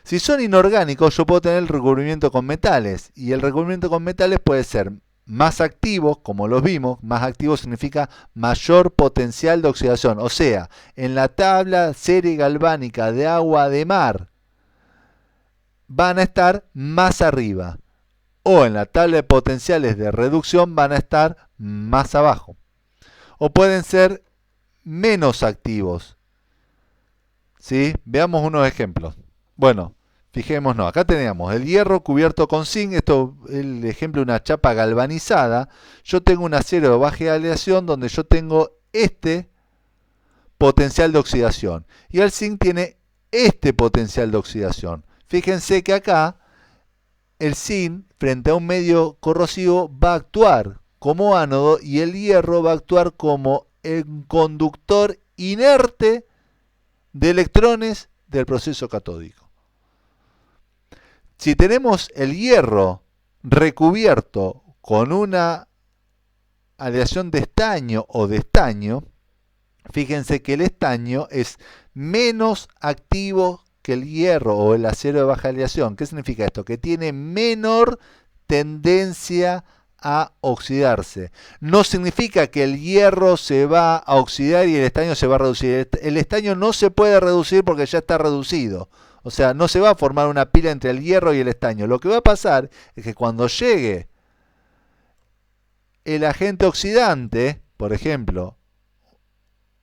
Si son inorgánicos, yo puedo tener el recubrimiento con metales, y el recubrimiento con metales puede ser más activos, como los vimos. Más activo significa mayor potencial de oxidación. O sea, en la tabla serie galvánica de agua de mar van a estar más arriba. O en la tabla de potenciales de reducción van a estar más abajo. O pueden ser menos activos. ¿Sí? Veamos unos ejemplos. Bueno, fijémonos, acá teníamos el hierro cubierto con zinc, esto es el ejemplo de una chapa galvanizada. Yo tengo un acero de baja aleación donde yo tengo este potencial de oxidación y el zinc tiene este potencial de oxidación. Fíjense que acá el zinc frente a un medio corrosivo va a actuar como ánodo y el hierro va a actuar como el conductor inerte de electrones del proceso catódico. Si tenemos el hierro recubierto con una aleación de estaño o de estaño, fíjense que el estaño es menos activo que el hierro o el acero de baja aleación. ¿Qué significa esto? Que tiene menor tendencia a oxidarse. No significa que el hierro se va a oxidar y el estaño se va a reducir. El estaño no se puede reducir porque ya está reducido. O sea, no se va a formar una pila entre el hierro y el estaño. Lo que va a pasar es que cuando llegue el agente oxidante, por ejemplo,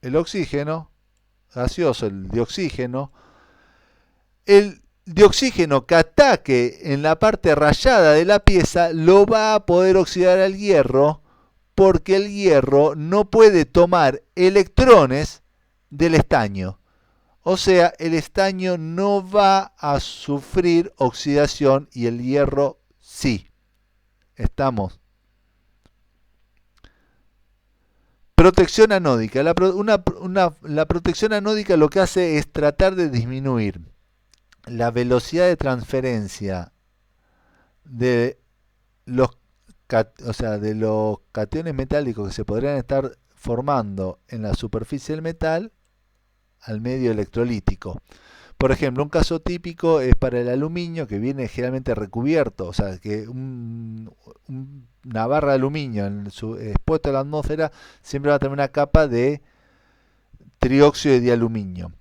el oxígeno gaseoso, el dioxígeno que ataque en la parte rayada de la pieza lo va a poder oxidar al hierro porque el hierro no puede tomar electrones del estaño. O sea, el estaño no va a sufrir oxidación y el hierro sí. ¿Estamos? Protección anódica. La protección anódica lo que hace es tratar de disminuir la velocidad de transferencia de los, de los cationes metálicos que se podrían estar formando en la superficie del metal al medio electrolítico. Por ejemplo, un caso típico es para el aluminio, que viene generalmente recubierto, o sea, que una barra de aluminio expuesta a la atmósfera siempre va a tener una capa de trióxido de dialuminio.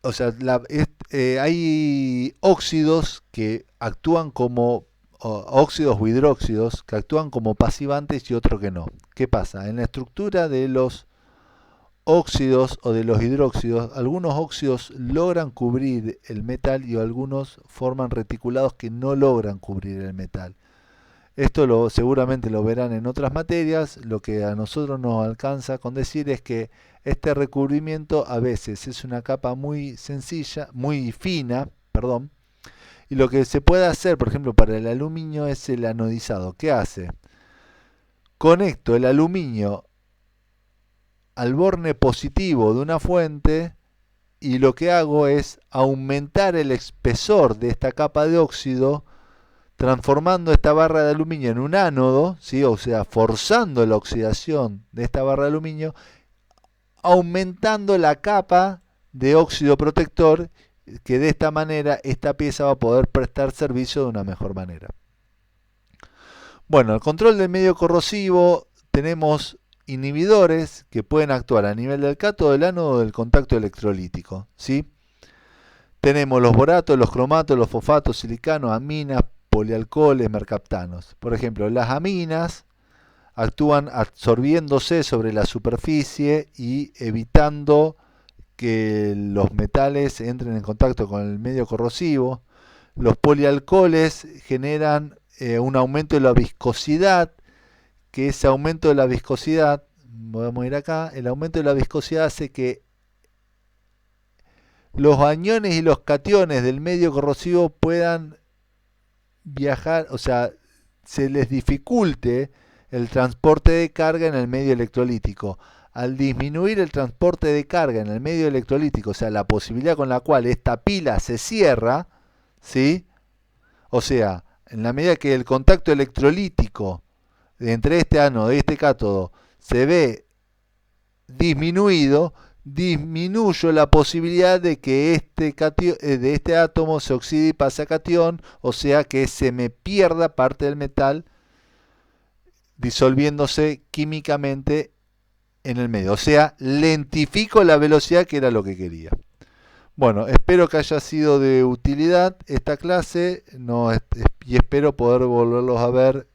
O sea, hay óxidos que actúan como óxidos o hidróxidos que actúan como pasivantes y otros que no. ¿Qué pasa? En la estructura de los óxidos o de los hidróxidos, algunos óxidos logran cubrir el metal y algunos forman reticulados que no logran cubrir el metal. Esto seguramente lo verán en otras materias. Lo que a nosotros nos alcanza con decir es que este recubrimiento a veces es una capa muy sencilla, muy fina, perdón, y lo que se puede hacer, por ejemplo, para el aluminio es el anodizado. ¿Qué hace? Conecto el aluminio al borne positivo de una fuente y lo que hago es aumentar el espesor de esta capa de óxido, transformando esta barra de aluminio en un ánodo, ¿sí? O sea, forzando la oxidación de esta barra de aluminio, aumentando la capa de óxido protector, que de esta manera esta pieza va a poder prestar servicio de una mejor manera. Bueno, el control del medio corrosivo, tenemos inhibidores que pueden actuar a nivel del cátodo, del ánodo o del contacto electrolítico, ¿sí? Tenemos los boratos, los cromatos, los fosfatos, silicanos, aminas, polialcoholes, mercaptanos. Por ejemplo, las aminas actúan absorbiéndose sobre la superficie y evitando que los metales entren en contacto con el medio corrosivo. Los polialcoholes generan un aumento de la viscosidad, que ese aumento de la viscosidad, vamos a ir acá, el aumento de la viscosidad hace que los aniones y los cationes del medio corrosivo puedan viajar, o sea, se les dificulte el transporte de carga en el medio electrolítico. Al disminuir el transporte de carga en el medio electrolítico, o sea, la posibilidad con la cual esta pila se cierra, ¿sí? O sea, en la medida que el contacto electrolítico entre este ánodo y este cátodo se ve disminuido, disminuyo la posibilidad de que de este átomo se oxide y pase a catión, o sea que se me pierda parte del metal disolviéndose químicamente en el medio. O sea, lentifico la velocidad, que era lo que quería. Bueno, espero que haya sido de utilidad esta clase y espero poder volverlos a ver